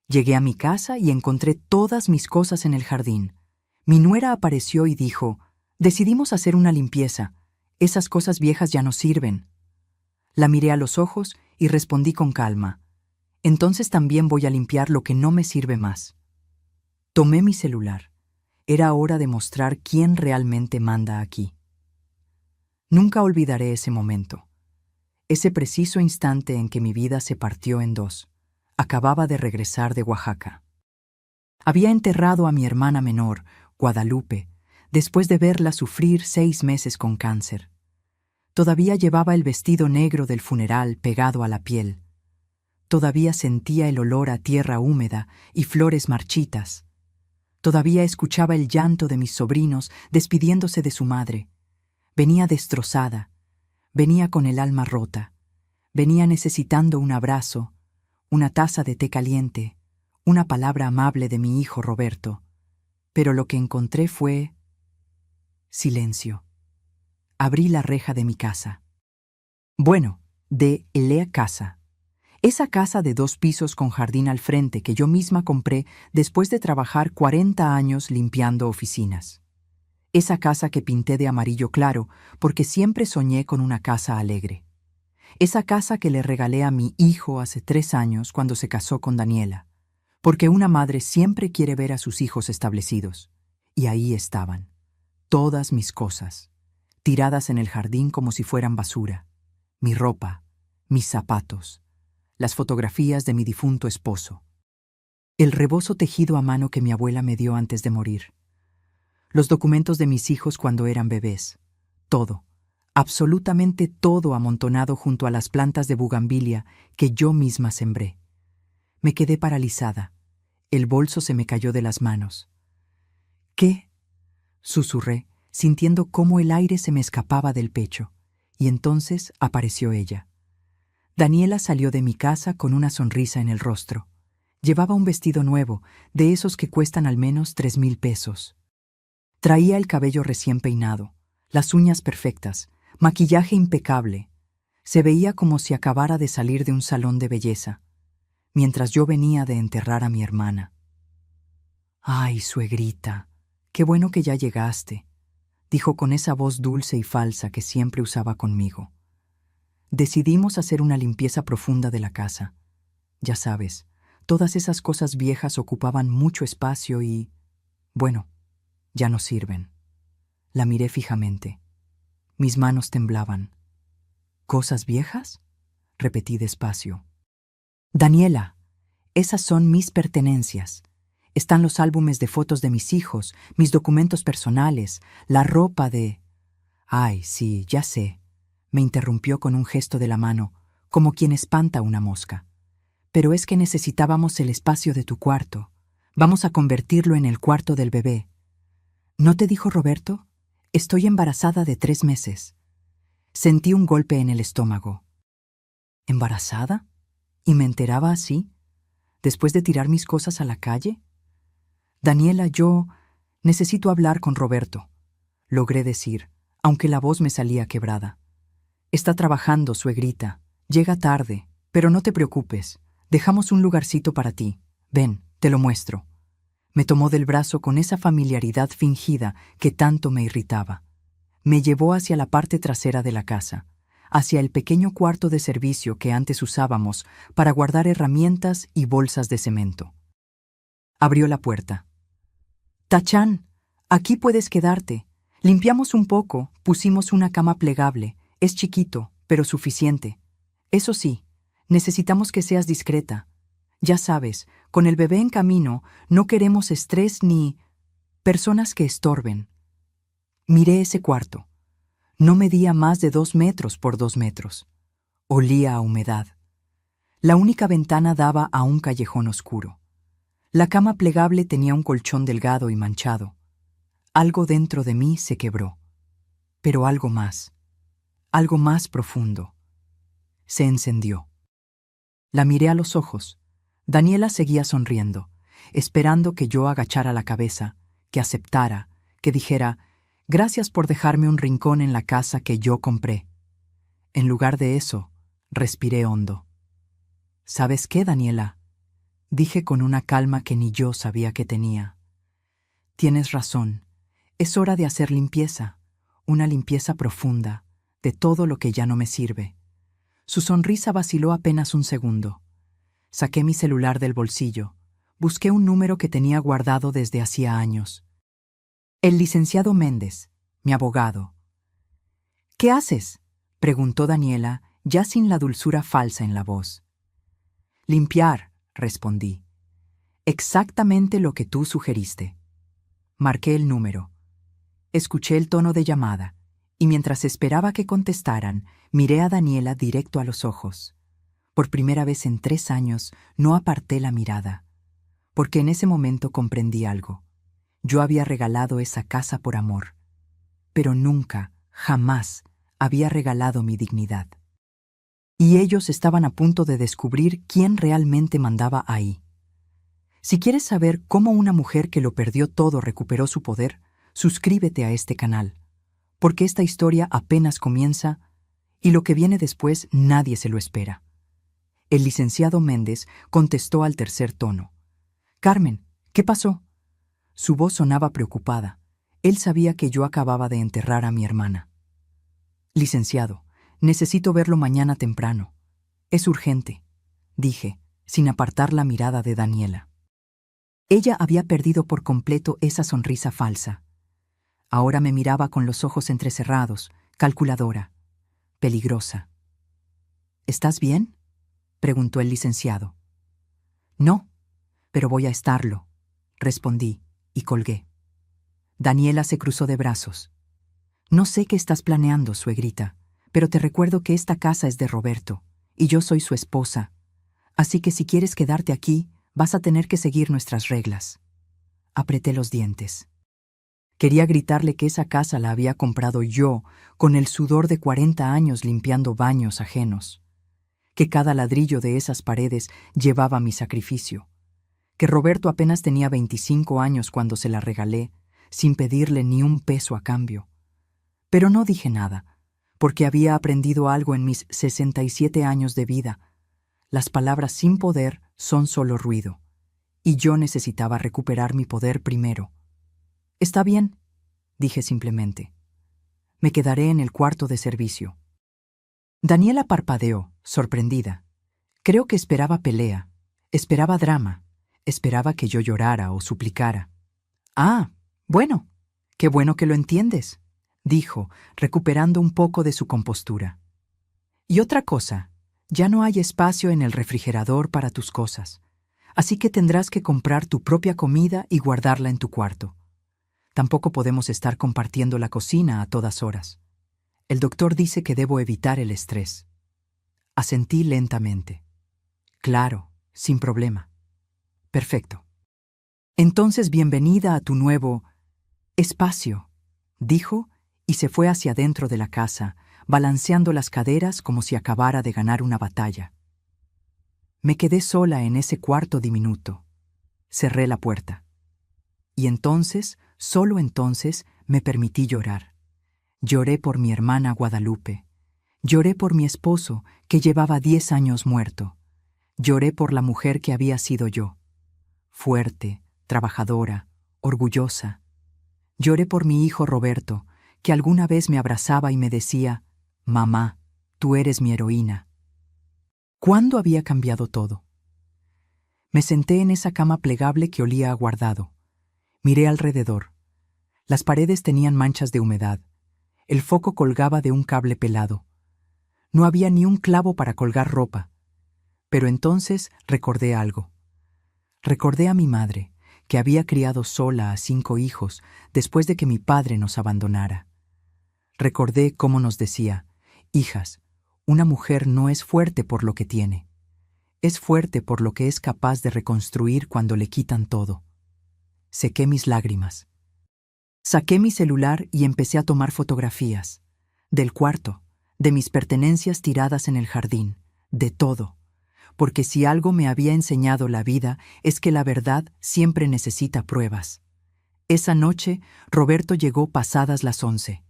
Llegué a mi casa y encontré todas mis cosas en el jardín. Mi nuera apareció y dijo: «Decidimos hacer una limpieza. Esas cosas viejas ya no sirven». La miré a los ojos y respondí con calma: «Entonces también voy a limpiar lo que no me sirve más». Tomé mi celular. Era hora de mostrar quién realmente manda aquí. Nunca olvidaré ese momento. Ese preciso instante en que mi vida se partió en dos. Acababa de regresar de Oaxaca. Había enterrado a mi hermana menor, Guadalupe, después de verla sufrir 6 meses con cáncer. Todavía llevaba el vestido negro del funeral pegado a la piel. Todavía sentía el olor a tierra húmeda y flores marchitas. Todavía escuchaba el llanto de mis sobrinos despidiéndose de su madre. Venía destrozada, venía con el alma rota, venía necesitando un abrazo, una taza de té caliente, una palabra amable de mi hijo Roberto. Pero lo que encontré fue silencio. Abrí la reja de mi casa. Bueno, de la casa. Esa casa de 2 pisos con jardín al frente que yo misma compré después de trabajar 40 años limpiando oficinas. Esa casa que pinté de amarillo claro porque siempre soñé con una casa alegre. Esa casa que le regalé a mi hijo hace 3 años cuando se casó con Daniela, porque una madre siempre quiere ver a sus hijos establecidos. Y ahí estaban, todas mis cosas, tiradas en el jardín como si fueran basura. Mi ropa, mis zapatos, las fotografías de mi difunto esposo, el rebozo tejido a mano que mi abuela me dio antes de morir, los documentos de mis hijos cuando eran bebés, todo, absolutamente todo amontonado junto a las plantas de bugambilia que yo misma sembré. Me quedé paralizada. El bolso se me cayó de las manos. «¿Qué?», susurré, sintiendo cómo el aire se me escapaba del pecho, y entonces apareció ella. Daniela salió de mi casa con una sonrisa en el rostro. Llevaba un vestido nuevo, de esos que cuestan al menos 3,000 pesos. Traía el cabello recién peinado, las uñas perfectas, maquillaje impecable. Se veía como si acabara de salir de un salón de belleza, mientras yo venía de enterrar a mi hermana. «Ay, suegrita, qué bueno que ya llegaste», dijo con esa voz dulce y falsa que siempre usaba conmigo. Decidimos hacer una limpieza profunda de la casa. Ya sabes, todas esas cosas viejas ocupaban mucho espacio y, bueno, ya no sirven. La miré fijamente. Mis manos temblaban. «¿Cosas viejas?», repetí despacio. «Daniela, esas son mis pertenencias. Están los álbumes de fotos de mis hijos, mis documentos personales, la ropa de...» «Ay, sí, ya sé», me interrumpió con un gesto de la mano, como quien espanta una mosca. «Pero es que necesitábamos el espacio de tu cuarto. Vamos a convertirlo en el cuarto del bebé». «¿No te dijo Roberto? Estoy embarazada de 3 meses». Sentí un golpe en el estómago. ¿Embarazada? ¿Y me enteraba así? ¿Después de tirar mis cosas a la calle? «Daniela, yo necesito hablar con Roberto», logré decir, aunque la voz me salía quebrada. «Está trabajando, suegrita. Llega tarde, pero no te preocupes. Dejamos un lugarcito para ti. Ven, te lo muestro». Me tomó del brazo con esa familiaridad fingida que tanto me irritaba. Me llevó hacia la parte trasera de la casa, hacia el pequeño cuarto de servicio que antes usábamos para guardar herramientas y bolsas de cemento. Abrió la puerta. «Tachán, aquí puedes quedarte. Limpiamos un poco, pusimos una cama plegable. Es chiquito, pero suficiente. Eso sí, necesitamos que seas discreta. Ya sabes, con el bebé en camino no queremos estrés ni personas que estorben». Miré ese cuarto. No medía más de 2 metros por 2 metros. Olía a humedad. La única ventana daba a un callejón oscuro. La cama plegable tenía un colchón delgado y manchado. Algo dentro de mí se quebró. Pero algo más profundo. Se encendió. La miré a los ojos. Daniela seguía sonriendo, esperando que yo agachara la cabeza, que aceptara, que dijera: «Gracias por dejarme un rincón en la casa que yo compré». En lugar de eso, respiré hondo. «¿Sabes qué, Daniela? dije con una calma que ni yo sabía que tenía. Tienes razón. Es hora de hacer limpieza, una limpieza profunda, de todo lo que ya no me sirve. Su sonrisa vaciló apenas un segundo. Saqué mi celular del bolsillo. Busqué un número que tenía guardado desde hacía años. El licenciado Méndez, mi abogado. ¿Qué haces?, preguntó Daniela, ya sin la dulzura falsa en la voz. Limpiar, respondí. Exactamente lo que tú sugeriste. Marqué el número. Escuché el tono de llamada, y mientras esperaba que contestaran, miré a Daniela directo a los ojos. Por primera vez en 3 años no aparté la mirada, porque en ese momento comprendí algo. Yo había regalado esa casa por amor, pero nunca, jamás, había regalado mi dignidad. Y ellos estaban a punto de descubrir quién realmente mandaba ahí. Si quieres saber cómo una mujer que lo perdió todo recuperó su poder, suscríbete a este canal, porque esta historia apenas comienza y lo que viene después nadie se lo espera. El licenciado Méndez contestó al tercer tono. Carmen, ¿qué pasó? Su voz sonaba preocupada. Él sabía que yo acababa de enterrar a mi hermana. Licenciado, necesito verlo mañana temprano. Es urgente, dije, sin apartar la mirada de Daniela. Ella había perdido por completo esa sonrisa falsa. Ahora me miraba con los ojos entrecerrados, calculadora, peligrosa. ¿Estás bien?, preguntó el licenciado. No, pero voy a estarlo, respondí y colgué. Daniela se cruzó de brazos. No sé qué estás planeando, suegrita, pero te recuerdo que esta casa es de Roberto, y yo soy su esposa. Así que si quieres quedarte aquí, vas a tener que seguir nuestras reglas. Apreté los dientes. Quería gritarle que esa casa la había comprado yo, con el sudor de 40 años limpiando baños ajenos. Que cada ladrillo de esas paredes llevaba mi sacrificio. Que Roberto apenas tenía 25 años cuando se la regalé, sin pedirle ni un peso a cambio. Pero no dije nada, porque había aprendido algo en mis 67 años de vida. Las palabras sin poder son solo ruido, y yo necesitaba recuperar mi poder primero. Está bien, dije simplemente. Me quedaré en el cuarto de servicio. Daniela parpadeó, sorprendida. Creo que esperaba pelea, esperaba drama, esperaba que yo llorara o suplicara. Ah, bueno, qué bueno que lo entiendes, dijo, recuperando un poco de su compostura. Y otra cosa, ya no hay espacio en el refrigerador para tus cosas, así que tendrás que comprar tu propia comida y guardarla en tu cuarto. Tampoco podemos estar compartiendo la cocina a todas horas. El doctor dice que debo evitar el estrés. Asentí lentamente. Claro, sin problema. Perfecto. Entonces bienvenida a tu nuevo espacio, dijo, y se fue hacia adentro de la casa, balanceando las caderas como si acabara de ganar una batalla. Me quedé sola en ese cuarto diminuto. Cerré la puerta. Y entonces, solo entonces, me permití llorar. Lloré por mi hermana Guadalupe. Lloré por mi esposo, que llevaba 10 años muerto. Lloré por la mujer que había sido yo. Fuerte, trabajadora, orgullosa. Lloré por mi hijo Roberto, que alguna vez me abrazaba y me decía, «Mamá, tú eres mi heroína». ¿Cuándo había cambiado todo? Me senté en esa cama plegable que olía a guardado. Miré alrededor. Las paredes tenían manchas de humedad. El foco colgaba de un cable pelado. No había ni un clavo para colgar ropa. Pero entonces recordé algo. Recordé a mi madre, que había criado sola a 5 hijos después de que mi padre nos abandonara. Recordé cómo nos decía, «Hijas, una mujer no es fuerte por lo que tiene. Es fuerte por lo que es capaz de reconstruir cuando le quitan todo». Sequé mis lágrimas. Saqué mi celular y empecé a tomar fotografías. Del cuarto, de mis pertenencias tiradas en el jardín, de todo. Porque si algo me había enseñado la vida es que la verdad siempre necesita pruebas. Esa noche, Roberto llegó pasadas las 11.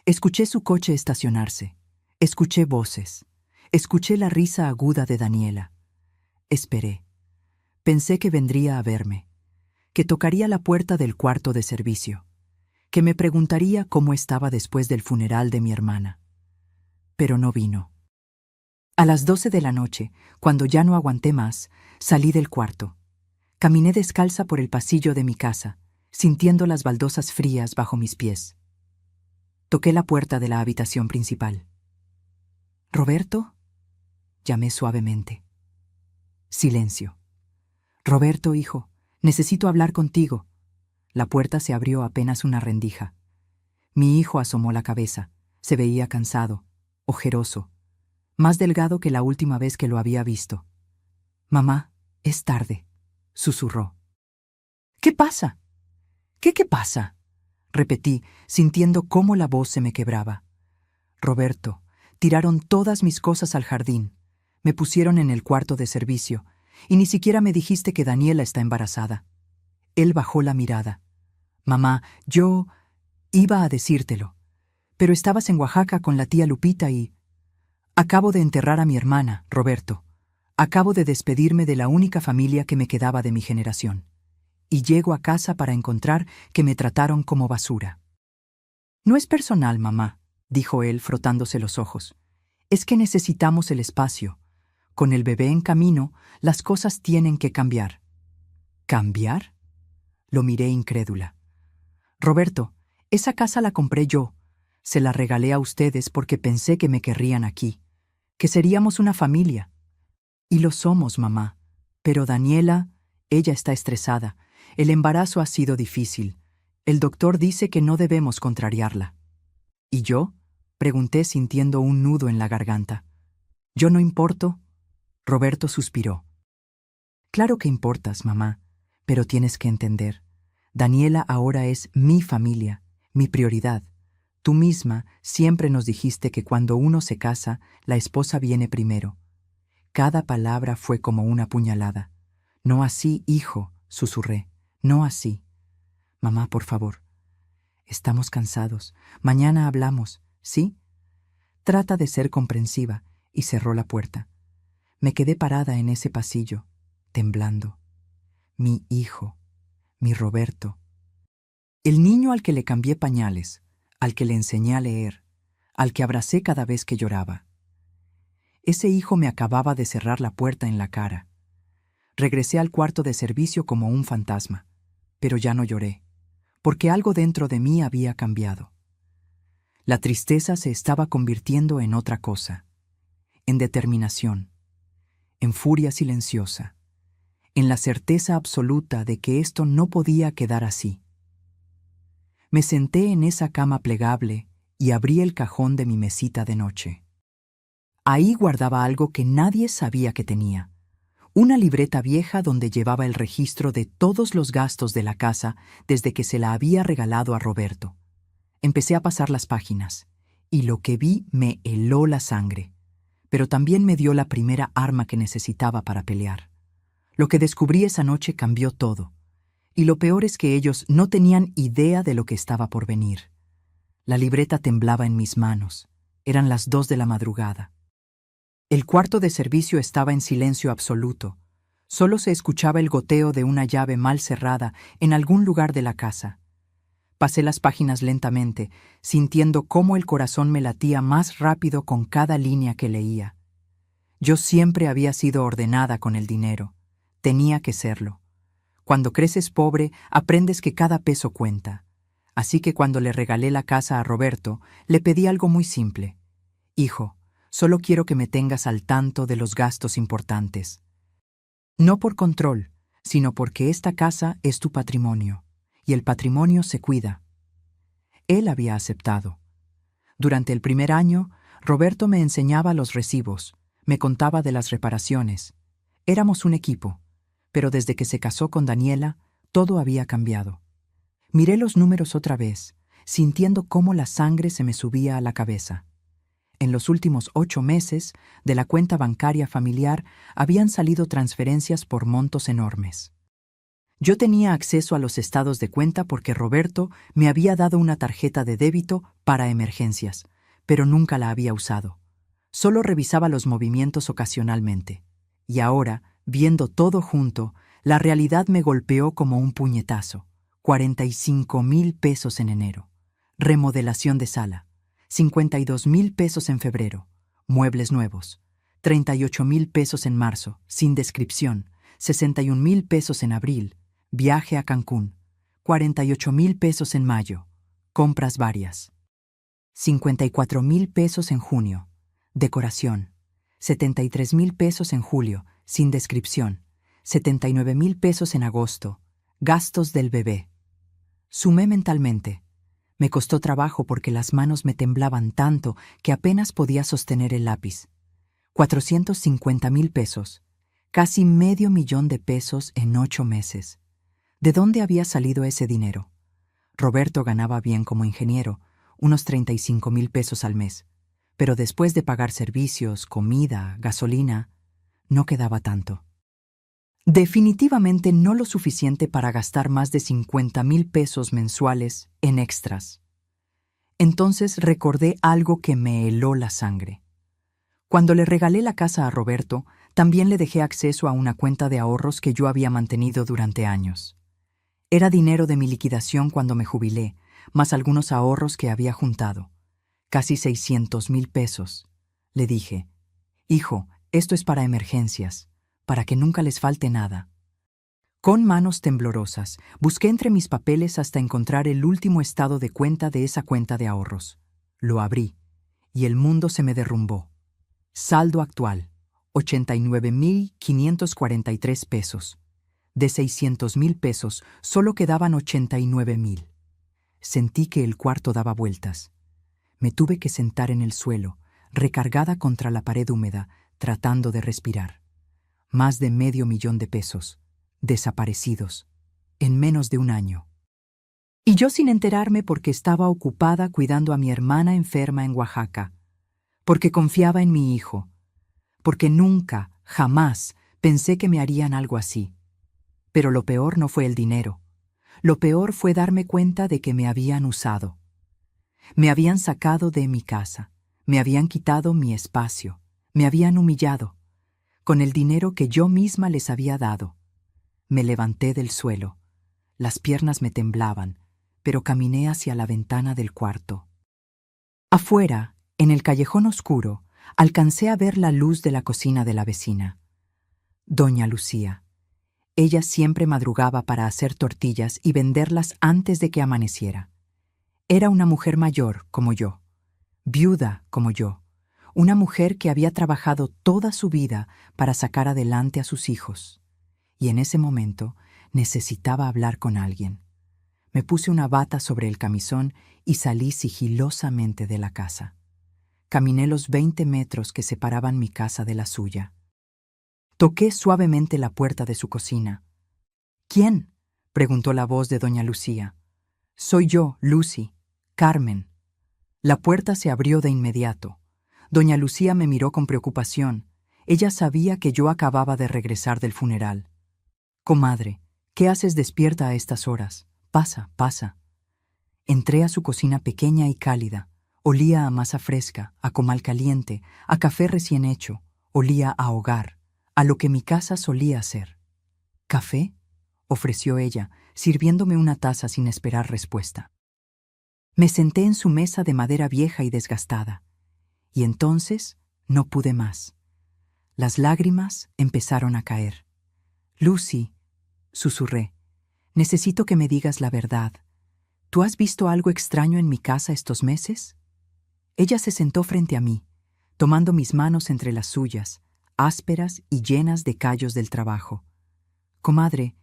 Escuché su coche estacionarse. Escuché voces. Escuché la risa aguda de Daniela. Esperé. Pensé que vendría a verme, que tocaría la puerta del cuarto de servicio, que me preguntaría cómo estaba después del funeral de mi hermana. Pero no vino. A las 12 de la noche, cuando ya no aguanté más, salí del cuarto. Caminé descalza por el pasillo de mi casa, sintiendo las baldosas frías bajo mis pies. Toqué la puerta de la habitación principal. «¿Roberto?», llamé suavemente. Silencio. «Roberto, hijo, necesito hablar contigo». La puerta se abrió apenas una rendija. Mi hijo asomó la cabeza. Se veía cansado, ojeroso, más delgado que la última vez que lo había visto. «Mamá, es tarde», susurró. «¿Qué pasa? ¿Qué pasa?», repetí, sintiendo cómo la voz se me quebraba. «Roberto, tiraron todas mis cosas al jardín. Me pusieron en el cuarto de servicio, y ni siquiera me dijiste que Daniela está embarazada». Él bajó la mirada. «Mamá, yo iba a decírtelo, pero estabas en Oaxaca con la tía Lupita y... Acabo de enterrar a mi hermana, Roberto. Acabo de despedirme de la única familia que me quedaba de mi generación. Y llego a casa para encontrar que me trataron como basura». «No es personal, mamá», dijo él frotándose los ojos. «Es que necesitamos el espacio. Con el bebé en camino, las cosas tienen que cambiar». «¿Cambiar?», lo miré incrédula. «Roberto, esa casa la compré yo. Se la regalé a ustedes porque pensé que me querrían aquí, que seríamos una familia. Y lo somos, mamá. Pero Daniela, ella está estresada. El embarazo ha sido difícil. El doctor dice que no debemos contrariarla». «¿Y yo?», pregunté sintiendo un nudo en la garganta. «¿Yo no importo?». Roberto suspiró. «Claro que importas, mamá, pero tienes que entender. Daniela ahora es mi familia, mi prioridad. Tú misma siempre nos dijiste que cuando uno se casa, la esposa viene primero». Cada palabra fue como una puñalada. «No así, hijo», susurré. «No así. Mamá, por favor. Estamos cansados. Mañana hablamos, ¿sí? Trata de ser comprensiva». Y cerró la puerta. Me quedé parada en ese pasillo, temblando. Mi hijo, mi Roberto. El niño al que le cambié pañales, al que le enseñé a leer, al que abracé cada vez que lloraba. Ese hijo me acababa de cerrar la puerta en la cara. Regresé al cuarto de servicio como un fantasma, pero ya no lloré, porque algo dentro de mí había cambiado. La tristeza se estaba convirtiendo en otra cosa, en determinación, en furia silenciosa, en la certeza absoluta de que esto no podía quedar así. Me senté en esa cama plegable y abrí el cajón de mi mesita de noche. Ahí guardaba algo que nadie sabía que tenía. Una libreta vieja donde llevaba el registro de todos los gastos de la casa desde que se la había regalado a Roberto. Empecé a pasar las páginas, y lo que vi me heló la sangre, pero también me dio la primera arma que necesitaba para pelear. Lo que descubrí esa noche cambió todo, y lo peor es que ellos no tenían idea de lo que estaba por venir. La libreta temblaba en mis manos. Eran las 2 de la madrugada. El cuarto de servicio estaba en silencio absoluto. Solo se escuchaba el goteo de una llave mal cerrada en algún lugar de la casa. Pasé las páginas lentamente, sintiendo cómo el corazón me latía más rápido con cada línea que leía. Yo siempre había sido ordenada con el dinero. Tenía que serlo. Cuando creces pobre, aprendes que cada peso cuenta. Así que cuando le regalé la casa a Roberto, le pedí algo muy simple. «Hijo, solo quiero que me tengas al tanto de los gastos importantes. No por control, sino porque esta casa es tu patrimonio, y el patrimonio se cuida». Él había aceptado. Durante el primer año, Roberto me enseñaba los recibos, me contaba de las reparaciones. Éramos un equipo, pero desde que se casó con Daniela, todo había cambiado. Miré los números otra vez, sintiendo cómo la sangre se me subía a la cabeza. En los últimos 8 meses, de la cuenta bancaria familiar habían salido transferencias por montos enormes. Yo tenía acceso a los estados de cuenta porque Roberto me había dado una tarjeta de débito para emergencias, pero nunca la había usado. Solo revisaba los movimientos ocasionalmente. Y ahora, viendo todo junto, La realidad me golpeó como un puñetazo. 45,000 pesos en enero. Remodelación de sala. 52,000 pesos en febrero. Muebles nuevos. 38,000 pesos en marzo, sin descripción. 61,000 pesos en abril. Viaje a Cancún. 48,000 pesos en mayo. Compras varias. 54,000 pesos en junio. Decoración. 73,000 pesos en julio, sin descripción. 79,000 pesos en agosto. Gastos del bebé. Sumé mentalmente. Me costó trabajo porque las manos me temblaban tanto que apenas podía sostener el lápiz. 450,000 pesos. Casi $500,000 de pesos en 8 meses. ¿De dónde había salido ese dinero? Roberto ganaba bien como ingeniero, unos 35,000 pesos al mes. Pero después de pagar servicios, comida, gasolina, no quedaba tanto. Definitivamente no lo suficiente para gastar más de 50,000 pesos mensuales en extras. Entonces recordé algo que me heló la sangre. Cuando le regalé la casa a Roberto, también le dejé acceso a una cuenta de ahorros que yo había mantenido durante años. Era dinero de mi liquidación cuando me jubilé, más algunos ahorros que había juntado. Casi 600,000 pesos. Le dije, hijo, esto es para emergencias, para que nunca les falte nada. Con manos temblorosas, busqué entre mis papeles hasta encontrar el último estado de cuenta de esa cuenta de ahorros. Lo abrí, y el mundo se me derrumbó. Saldo actual, 89,543 pesos. De 600,000 pesos, solo quedaban 89,000. Sentí que el cuarto daba vueltas. Me tuve que sentar en el suelo, recargada contra la pared húmeda, tratando de respirar. Más de $500,000 de pesos, desaparecidos, en menos de un año. Y yo sin enterarme porque estaba ocupada cuidando a mi hermana enferma en Oaxaca, porque confiaba en mi hijo, porque nunca, jamás, pensé que me harían algo así. Pero lo peor no fue el dinero. Lo peor fue darme cuenta de que me habían usado. Me habían sacado de mi casa, me habían quitado mi espacio, me habían humillado, con el dinero que yo misma les había dado. Me levanté del suelo, las piernas me temblaban, pero caminé hacia la ventana del cuarto. Afuera, en el callejón oscuro, alcancé a ver la luz de la cocina de la vecina. Doña Lucía. Ella siempre madrugaba para hacer tortillas y venderlas antes de que amaneciera. Era una mujer mayor como yo, viuda como yo, una mujer que había trabajado toda su vida para sacar adelante a sus hijos. Y en ese momento necesitaba hablar con alguien. Me puse una bata sobre el camisón y salí sigilosamente de la casa. Caminé los 20 metros que separaban mi casa de la suya. Toqué suavemente la puerta de su cocina. ¿Quién?, preguntó la voz de doña Lucía. Soy yo, Lucy, Carmen. La puerta se abrió de inmediato. Doña Lucía me miró con preocupación. Ella sabía que yo acababa de regresar del funeral. Comadre, ¿qué haces despierta a estas horas? Pasa, pasa. Entré a su cocina pequeña y cálida. Olía a masa fresca, a comal caliente, a café recién hecho. Olía a hogar, a lo que mi casa solía ser. ¿Café?, ofreció ella, sirviéndome una taza sin esperar respuesta. Me senté en su mesa de madera vieja y desgastada, y entonces no pude más. Las lágrimas empezaron a caer. Lucy, susurré, necesito que me digas la verdad. ¿Tú has visto algo extraño en mi casa estos meses? Ella se sentó frente a mí, tomando mis manos entre las suyas, ásperas y llenas de callos del trabajo. Comadre,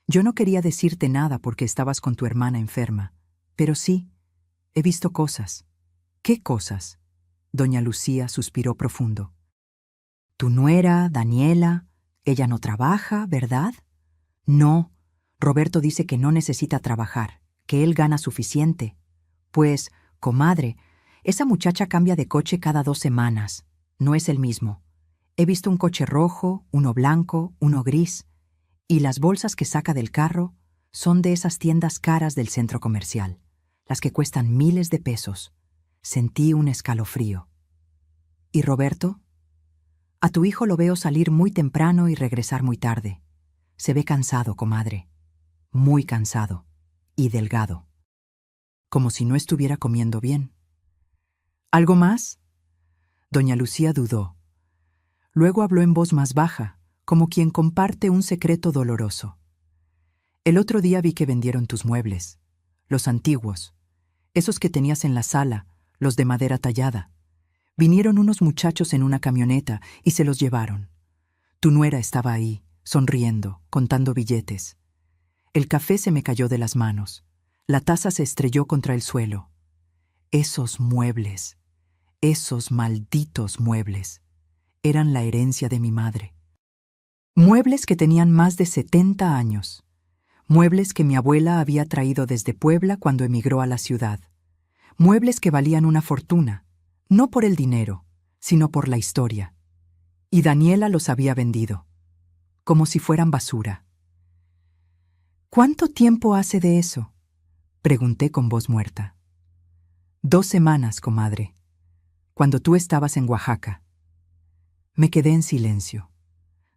yo no quería decirte nada porque estabas con tu hermana enferma, pero sí, he visto cosas. ¿Qué cosas? Doña Lucía suspiró profundo. Tu nuera, Daniela, ella no trabaja, ¿verdad? No, Roberto dice que no necesita trabajar, que él gana suficiente. Pues, comadre, esa muchacha cambia de coche cada 2 semanas. No es el mismo. He visto un coche rojo, uno blanco, uno gris. Y las bolsas que saca del carro son de esas tiendas caras del centro comercial, las que cuestan miles de pesos. Sentí un escalofrío. ¿Y Roberto? A tu hijo lo veo salir muy temprano y regresar muy tarde. Se ve cansado, comadre. Muy cansado. Y delgado. Como si no estuviera comiendo bien. ¿Algo más? Doña Lucía dudó. Luego habló en voz más baja, como quien comparte un secreto doloroso. El otro día vi que vendieron tus muebles. Los antiguos. Esos que tenías en la sala, los de madera tallada. Vinieron unos muchachos en una camioneta y se los llevaron. Tu nuera estaba ahí, sonriendo, contando billetes. El café se me cayó de las manos. La taza se estrelló contra el suelo. Esos muebles, esos malditos muebles, eran la herencia de mi madre. Muebles que tenían más de 70 años. Muebles que mi abuela había traído desde Puebla cuando emigró a la ciudad. Muebles que valían una fortuna, no por el dinero, sino por la historia. Y Daniela los había vendido, como si fueran basura. ¿Cuánto tiempo hace de eso? Pregunté con voz muerta. 2 semanas, comadre, cuando tú estabas en Oaxaca. Me quedé en silencio.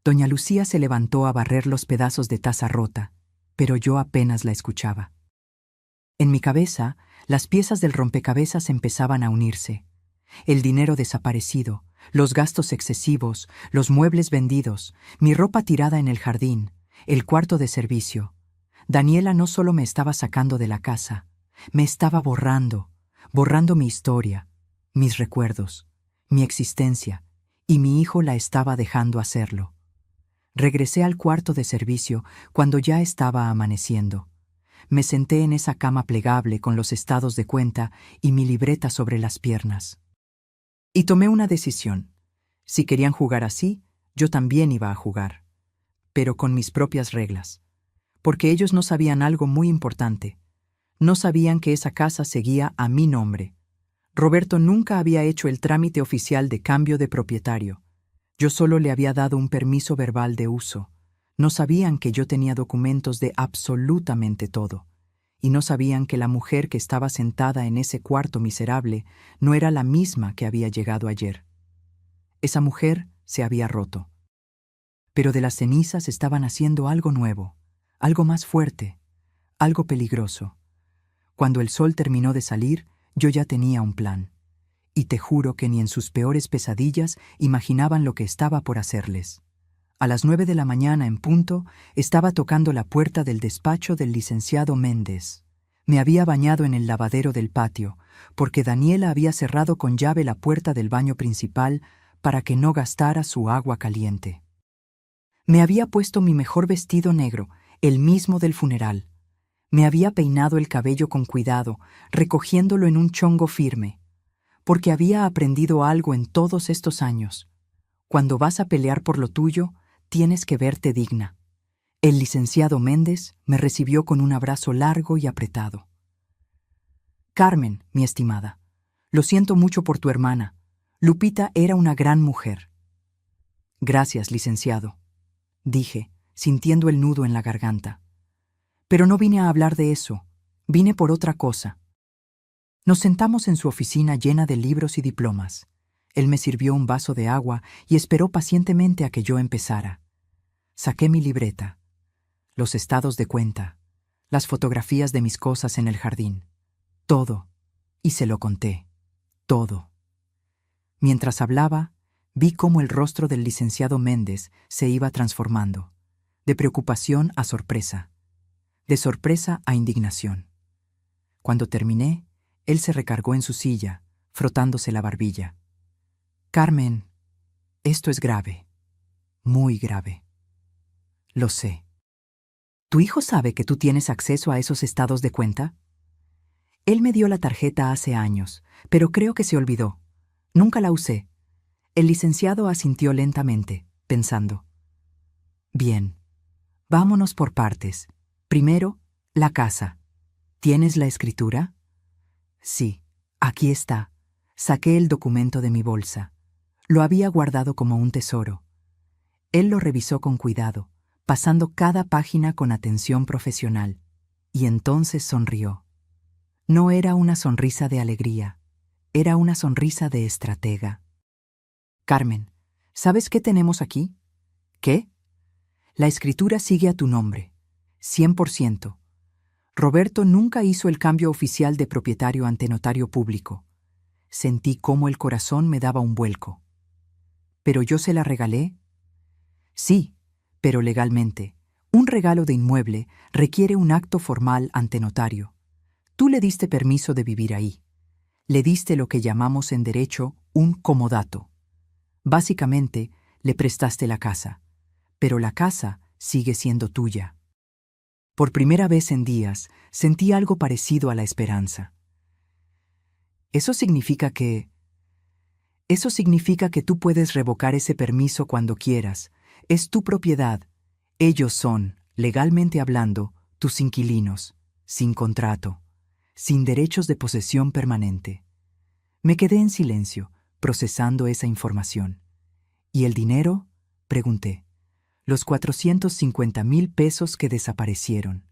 Doña Lucía se levantó a barrer los pedazos de taza rota, pero yo apenas la escuchaba. En mi cabeza, las piezas del rompecabezas empezaban a unirse. El dinero desaparecido, los gastos excesivos, los muebles vendidos, mi ropa tirada en el jardín, el cuarto de servicio. Daniela no solo me estaba sacando de la casa, me estaba borrando mi historia, mis recuerdos, mi existencia, y mi hijo la estaba dejando hacerlo. Regresé al cuarto de servicio cuando ya estaba amaneciendo. Me senté en esa cama plegable con los estados de cuenta y mi libreta sobre las piernas. Y tomé una decisión. Si querían jugar así, yo también iba a jugar, pero con mis propias reglas. Porque ellos no sabían algo muy importante. No sabían que esa casa seguía a mi nombre. Roberto nunca había hecho el trámite oficial de cambio de propietario. Yo solo le había dado un permiso verbal de uso. No sabían que yo tenía documentos de absolutamente todo. Y no sabían que la mujer que estaba sentada en ese cuarto miserable no era la misma que había llegado ayer. Esa mujer se había roto. Pero de las cenizas estaban haciendo algo nuevo, algo más fuerte, algo peligroso. Cuando el sol terminó de salir, yo ya tenía un plan. Y te juro que ni en sus peores pesadillas imaginaban lo que estaba por hacerles. A las 9 de la mañana en punto, estaba tocando la puerta del despacho del licenciado Méndez. Me había bañado en el lavadero del patio, porque Daniela había cerrado con llave la puerta del baño principal para que no gastara su agua caliente. Me había puesto mi mejor vestido negro, el mismo del funeral. Me había peinado el cabello con cuidado, recogiéndolo en un chongo firme, porque había aprendido algo en todos estos años. Cuando vas a pelear por lo tuyo, tienes que verte digna. El licenciado Méndez me recibió con un abrazo largo y apretado. Carmen, mi estimada, lo siento mucho por tu hermana. Lupita era una gran mujer. Gracias, licenciado, dije, sintiendo el nudo en la garganta. Pero no vine a hablar de eso, vine por otra cosa. Nos sentamos en su oficina llena de libros y diplomas. Él me sirvió un vaso de agua y esperó pacientemente a que yo empezara. Saqué mi libreta, los estados de cuenta, las fotografías de mis cosas en el jardín. Todo, y se lo conté, todo. Mientras hablaba, vi cómo el rostro del licenciado Méndez se iba transformando, de preocupación a sorpresa, de sorpresa a indignación. Cuando terminé, él se recargó en su silla, frotándose la barbilla. Carmen, esto es grave, muy grave. Lo sé. ¿Tu hijo sabe que tú tienes acceso a esos estados de cuenta? Él me dio la tarjeta hace años, pero creo que se olvidó. Nunca la usé. El licenciado asintió lentamente, pensando. Bien, vámonos por partes. Primero, la casa. ¿Tienes la escritura? Sí, aquí está. Saqué el documento de mi bolsa. Lo había guardado como un tesoro. Él lo revisó con cuidado, pasando cada página con atención profesional, y entonces sonrió. No era una sonrisa de alegría, era una sonrisa de estratega. Carmen, ¿sabes qué tenemos aquí? ¿Qué? La escritura sigue a tu nombre. 100%. Roberto nunca hizo el cambio oficial de propietario ante notario público. Sentí cómo el corazón me daba un vuelco. ¿Pero yo se la regalé? Sí, pero legalmente. Un regalo de inmueble requiere un acto formal ante notario. Tú le diste permiso de vivir ahí. Le diste lo que llamamos en derecho un comodato. Básicamente, le prestaste la casa. Pero la casa sigue siendo tuya. Por primera vez en días, sentí algo parecido a la esperanza. Eso significa que tú puedes revocar ese permiso cuando quieras. Es tu propiedad. Ellos son, legalmente hablando, tus inquilinos, sin contrato, sin derechos de posesión permanente. Me quedé en silencio, procesando esa información. ¿Y el dinero? Pregunté. Los 450,000 pesos que desaparecieron.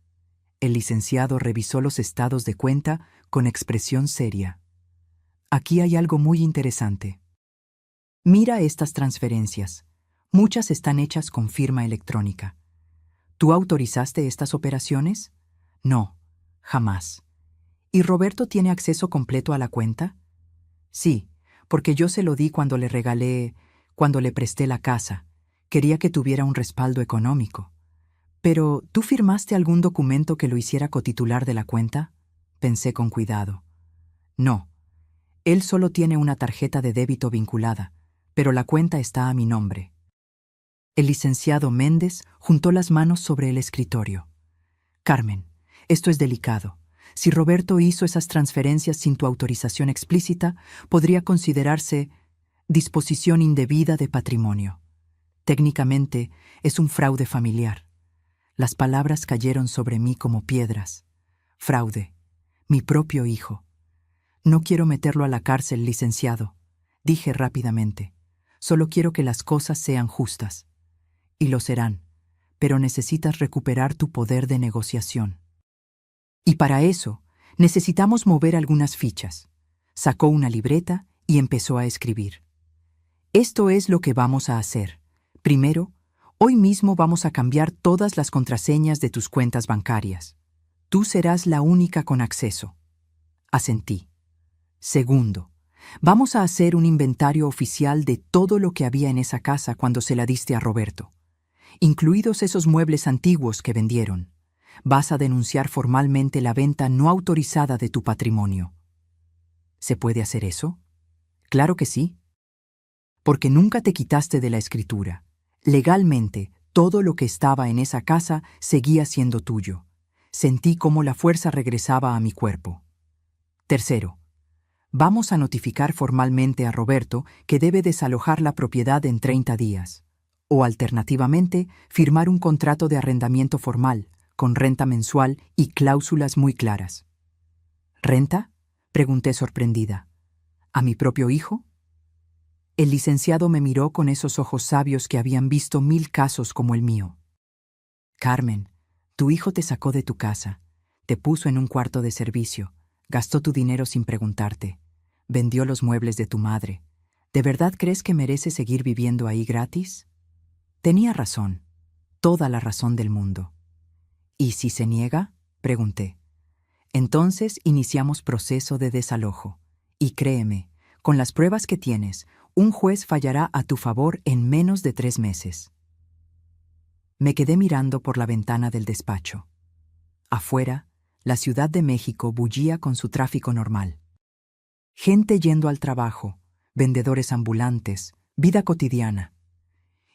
El licenciado revisó los estados de cuenta con expresión seria. Aquí hay algo muy interesante. Mira estas transferencias. Muchas están hechas con firma electrónica. ¿Tú autorizaste estas operaciones? No, jamás. ¿Y Roberto tiene acceso completo a la cuenta? Sí, porque yo se lo di cuando le presté la casa. Quería que tuviera un respaldo económico. Pero, ¿tú firmaste algún documento que lo hiciera cotitular de la cuenta? Pensé con cuidado. No. Él solo tiene una tarjeta de débito vinculada, pero la cuenta está a mi nombre. El licenciado Méndez juntó las manos sobre el escritorio. Carmen, esto es delicado. Si Roberto hizo esas transferencias sin tu autorización explícita, podría considerarse disposición indebida de patrimonio. Técnicamente, es un fraude familiar. Las palabras cayeron sobre mí como piedras. Fraude. Mi propio hijo. No quiero meterlo a la cárcel, licenciado, dije rápidamente. Solo quiero que las cosas sean justas. Y lo serán, pero necesitas recuperar tu poder de negociación. Y para eso, necesitamos mover algunas fichas. Sacó una libreta y empezó a escribir. Esto es lo que vamos a hacer. Primero, hoy mismo vamos a cambiar todas las contraseñas de tus cuentas bancarias. Tú serás la única con acceso. Asentí. Segundo, vamos a hacer un inventario oficial de todo lo que había en esa casa cuando se la diste a Roberto, incluidos esos muebles antiguos que vendieron. Vas a denunciar formalmente la venta no autorizada de tu patrimonio. ¿Se puede hacer eso? Claro que sí. Porque nunca te quitaste de la escritura. Legalmente, todo lo que estaba en esa casa seguía siendo tuyo. Sentí cómo la fuerza regresaba a mi cuerpo. Tercero, vamos a notificar formalmente a Roberto que debe desalojar la propiedad en 30 días. O alternativamente, firmar un contrato de arrendamiento formal, con renta mensual y cláusulas muy claras. ¿Renta? Pregunté sorprendida. ¿A mi propio hijo? El licenciado me miró con esos ojos sabios que habían visto 1000 casos como el mío. Carmen, tu hijo te sacó de tu casa, te puso en un cuarto de servicio, gastó tu dinero sin preguntarte, vendió los muebles de tu madre. ¿De verdad crees que merece seguir viviendo ahí gratis? Tenía razón, toda la razón del mundo. ¿Y si se niega? Pregunté. Entonces iniciamos proceso de desalojo. Y créeme, con las pruebas que tienes, un juez fallará a tu favor en menos de 3 meses. Me quedé mirando por la ventana del despacho. Afuera, la Ciudad de México bullía con su tráfico normal. Gente yendo al trabajo, vendedores ambulantes, vida cotidiana.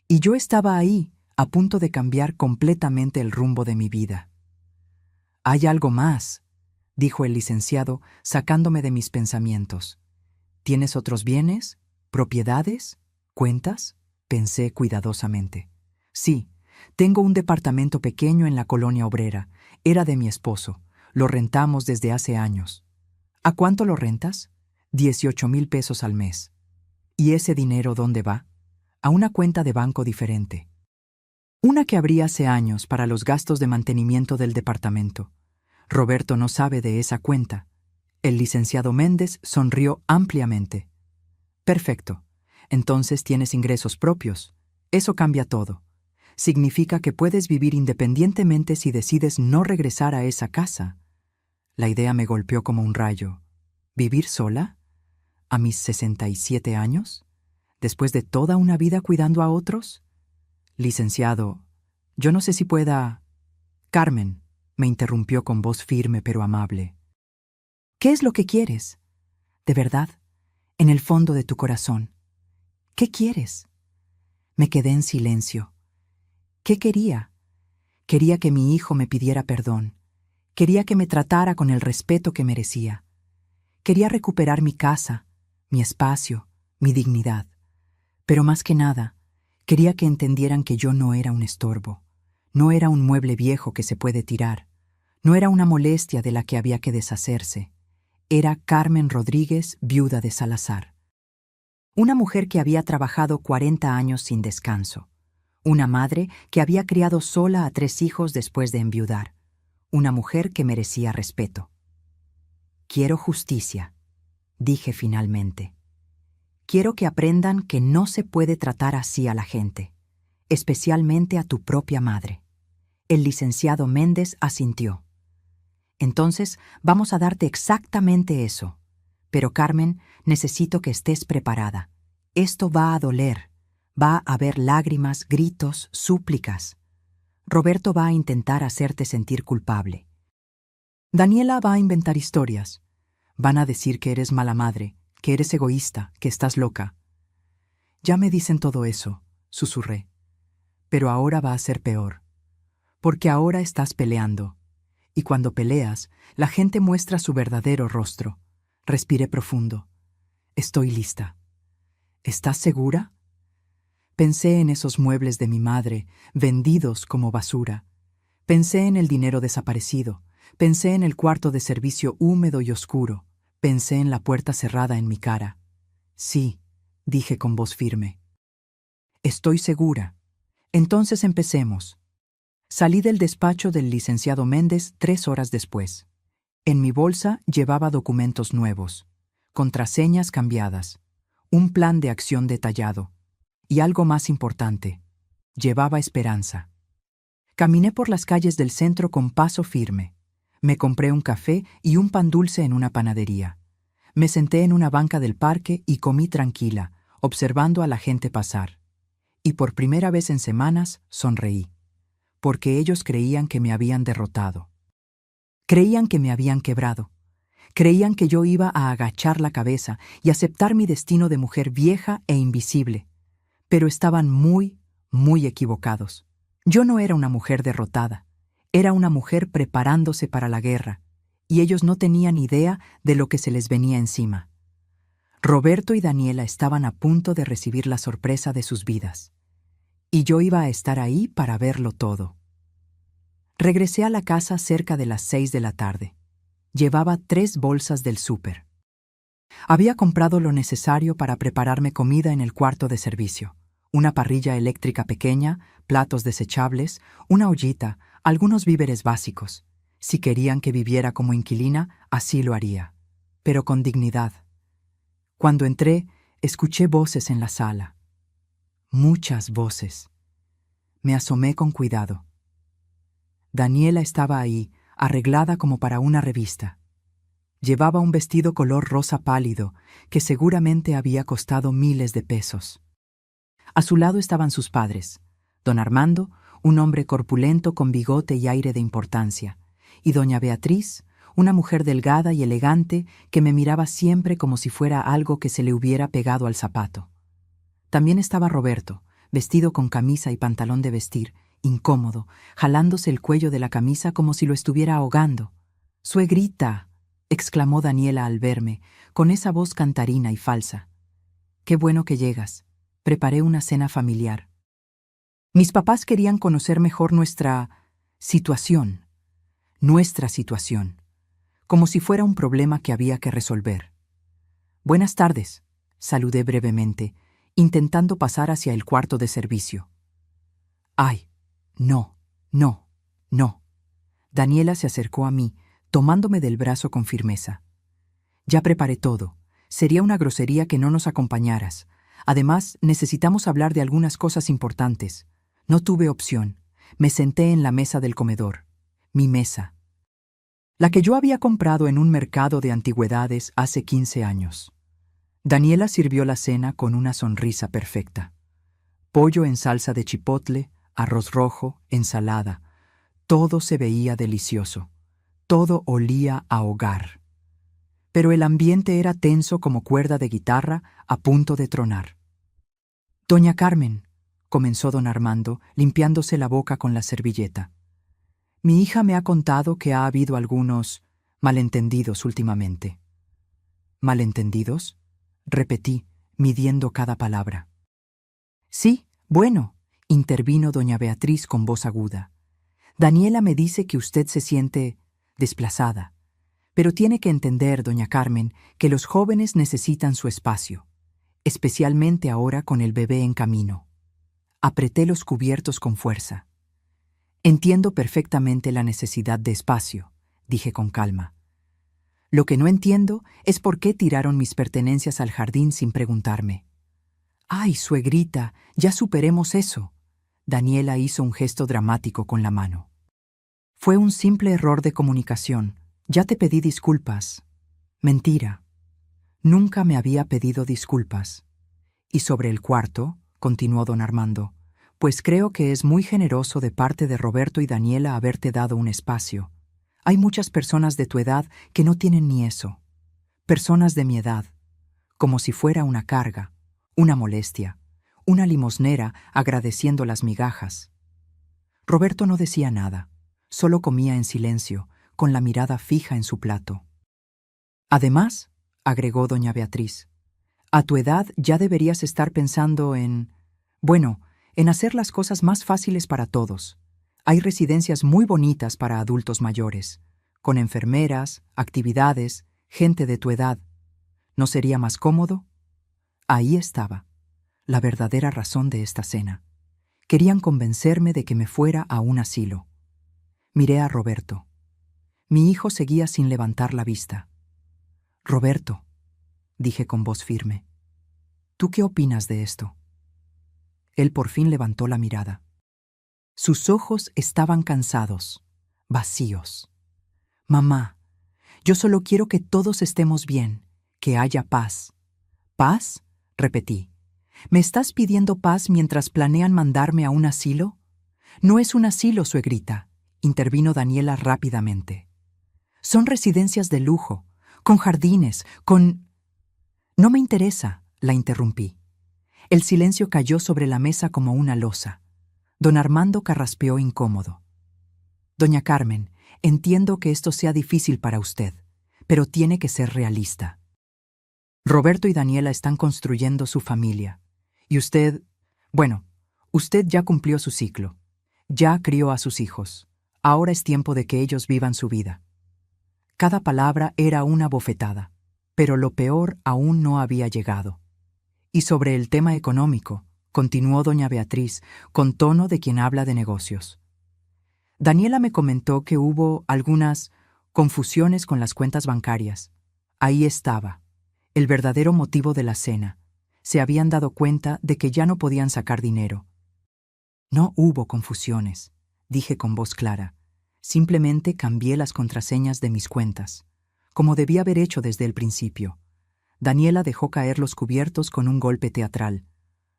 Y yo estaba ahí, a punto de cambiar completamente el rumbo de mi vida. «Hay algo más», dijo el licenciado, sacándome de mis pensamientos. «¿Tienes otros bienes? ¿Propiedades? ¿Cuentas?», pensé cuidadosamente. «Sí, tengo un departamento pequeño en la colonia obrera. Era de mi esposo. Lo rentamos desde hace años». «¿A cuánto lo rentas?». 18,000 pesos al mes. «¿Y ese dinero dónde va?». «A una cuenta de banco diferente. Una que abrí hace años para los gastos de mantenimiento del departamento. Roberto no sabe de esa cuenta». El licenciado Méndez sonrió ampliamente. «Perfecto. Entonces tienes ingresos propios. Eso cambia todo. Significa que puedes vivir independientemente si decides no regresar a esa casa. La idea me golpeó como un rayo. ¿Vivir sola? ¿A mis 67 años? ¿Después de toda una vida cuidando a otros? Licenciado, yo no sé si pueda... Carmen, me interrumpió con voz firme pero amable. ¿Qué es lo que quieres? De verdad, en el fondo de tu corazón. ¿Qué quieres? Me quedé en silencio. ¿Qué quería? Quería que mi hijo me pidiera perdón. Quería que me tratara con el respeto que merecía. Quería recuperar mi casa, mi espacio, mi dignidad. Pero más que nada, quería que entendieran que yo no era un estorbo. No era un mueble viejo que se puede tirar. No era una molestia de la que había que deshacerse. Era Carmen Rodríguez, viuda de Salazar. Una mujer que había trabajado 40 años sin descanso. Una madre que había criado sola a 3 hijos después de enviudar. Una mujer que merecía respeto. Quiero justicia, dije finalmente. Quiero que aprendan que no se puede tratar así a la gente, especialmente a tu propia madre. El licenciado Méndez asintió. Entonces, vamos a darte exactamente eso. Pero, Carmen, necesito que estés preparada. Esto va a doler. Va a haber lágrimas, gritos, súplicas. Roberto va a intentar hacerte sentir culpable. Daniela va a inventar historias. Van a decir que eres mala madre, que eres egoísta, que estás loca. Ya me dicen todo eso, susurré. Pero ahora va a ser peor. Porque ahora estás peleando. Y cuando peleas, la gente muestra su verdadero rostro. Respiré profundo. Estoy lista. ¿Estás segura? Pensé en esos muebles de mi madre, vendidos como basura. Pensé en el dinero desaparecido. Pensé en el cuarto de servicio húmedo y oscuro. Pensé en la puerta cerrada en mi cara. Sí, dije con voz firme. Estoy segura. Entonces empecemos. Salí del despacho del licenciado Méndez 3 horas después. En mi bolsa llevaba documentos nuevos, contraseñas cambiadas, un plan de acción detallado y algo más importante, llevaba esperanza. Caminé por las calles del centro con paso firme. Me compré un café y un pan dulce en una panadería. Me senté en una banca del parque y comí tranquila, observando a la gente pasar. Y por primera vez en semanas sonreí, porque ellos creían que me habían derrotado. Creían que me habían quebrado. Creían que yo iba a agachar la cabeza y aceptar mi destino de mujer vieja e invisible. Pero estaban muy, muy equivocados. Yo no era una mujer derrotada. Era una mujer preparándose para la guerra, y ellos no tenían idea de lo que se les venía encima. Roberto y Daniela estaban a punto de recibir la sorpresa de sus vidas. Y yo iba a estar ahí para verlo todo. Regresé a la casa cerca de las 6 de la tarde. Llevaba 3 bolsas del súper. Había comprado lo necesario para prepararme comida en el cuarto de servicio. Una parrilla eléctrica pequeña, platos desechables, una ollita, algunos víveres básicos. Si querían que viviera como inquilina, así lo haría, pero con dignidad. Cuando entré, escuché voces en la sala. Muchas voces. Me asomé con cuidado. Daniela estaba ahí, arreglada como para una revista. Llevaba un vestido color rosa pálido, que seguramente había costado miles de pesos. A su lado estaban sus padres, don Armando, un hombre corpulento con bigote y aire de importancia, y doña Beatriz, una mujer delgada y elegante que me miraba siempre como si fuera algo que se le hubiera pegado al zapato. También estaba Roberto, vestido con camisa y pantalón de vestir, incómodo, jalándose el cuello de la camisa como si lo estuviera ahogando. «¡Suegrita!», exclamó Daniela al verme, con esa voz cantarina y falsa. «Qué bueno que llegas. Preparé una cena familiar». Mis papás querían conocer mejor nuestra situación, como si fuera un problema que había que resolver. «Buenas tardes», saludé brevemente, intentando pasar hacia el cuarto de servicio. «Ay, no, no, no». Daniela se acercó a mí, tomándome del brazo con firmeza. «Ya preparé todo. Sería una grosería que no nos acompañaras. Además, necesitamos hablar de algunas cosas importantes. No tuve opción. Me senté en la mesa del comedor. Mi mesa. La que yo había comprado en un mercado de antigüedades hace 15 años. Daniela sirvió la cena con una sonrisa perfecta. Pollo en salsa de chipotle, arroz rojo, ensalada. Todo se veía delicioso. Todo olía a hogar. Pero el ambiente era tenso como cuerda de guitarra a punto de tronar. «Doña Carmen», comenzó don Armando, limpiándose la boca con la servilleta. «Mi hija me ha contado que ha habido algunos malentendidos últimamente». «¿Malentendidos?», repetí, midiendo cada palabra. «Sí, bueno», intervino doña Beatriz con voz aguda. «Daniela me dice que usted se siente desplazada. Pero tiene que entender, doña Carmen, que los jóvenes necesitan su espacio, especialmente ahora con el bebé en camino». Apreté los cubiertos con fuerza. «Entiendo perfectamente la necesidad de espacio», dije con calma. «Lo que no entiendo es por qué tiraron mis pertenencias al jardín sin preguntarme». «Ay, suegrita, ya superemos eso». Daniela hizo un gesto dramático con la mano. «Fue un simple error de comunicación. Ya te pedí disculpas». «Mentira. Nunca me había pedido disculpas». «Y sobre el cuarto», continuó don Armando, «pues creo que es muy generoso de parte de Roberto y Daniela haberte dado un espacio. Hay muchas personas de tu edad que no tienen ni eso. Personas de mi edad, como si fuera una carga, una molestia, una limosnera agradeciendo las migajas». Roberto no decía nada, solo comía en silencio, con la mirada fija en su plato. «Además», agregó doña Beatriz, «a tu edad ya deberías estar pensando en hacer las cosas más fáciles para todos. Hay residencias muy bonitas para adultos mayores, con enfermeras, actividades, gente de tu edad. ¿No sería más cómodo?». Ahí estaba, la verdadera razón de esta cena. Querían convencerme de que me fuera a un asilo. Miré a Roberto. Mi hijo seguía sin levantar la vista. «Roberto», dije con voz firme, «¿tú qué opinas de esto?». Él por fin levantó la mirada. Sus ojos estaban cansados, vacíos. «Mamá, yo solo quiero que todos estemos bien, que haya paz». «¿Paz?», repetí. «¿Me estás pidiendo paz mientras planean mandarme a un asilo?». «No es un asilo, suegrita», intervino Daniela rápidamente. «Son residencias de lujo, con jardines, con...». «No me interesa», la interrumpí. El silencio cayó sobre la mesa como una losa. Don Armando carraspeó incómodo. «Doña Carmen, entiendo que esto sea difícil para usted, pero tiene que ser realista. Roberto y Daniela están construyendo su familia. Y usted ya cumplió su ciclo. Ya crió a sus hijos. Ahora es tiempo de que ellos vivan su vida». Cada palabra era una bofetada, pero lo peor aún no había llegado. «Y sobre el tema económico», continuó doña Beatriz, con tono de quien habla de negocios. «Daniela me comentó que hubo algunas confusiones con las cuentas bancarias. Ahí estaba, el verdadero motivo de la cena. Se habían dado cuenta de que ya no podían sacar dinero». «No hubo confusiones», dije con voz clara. «Simplemente cambié las contraseñas de mis cuentas, como debía haber hecho desde el principio». Daniela dejó caer los cubiertos con un golpe teatral.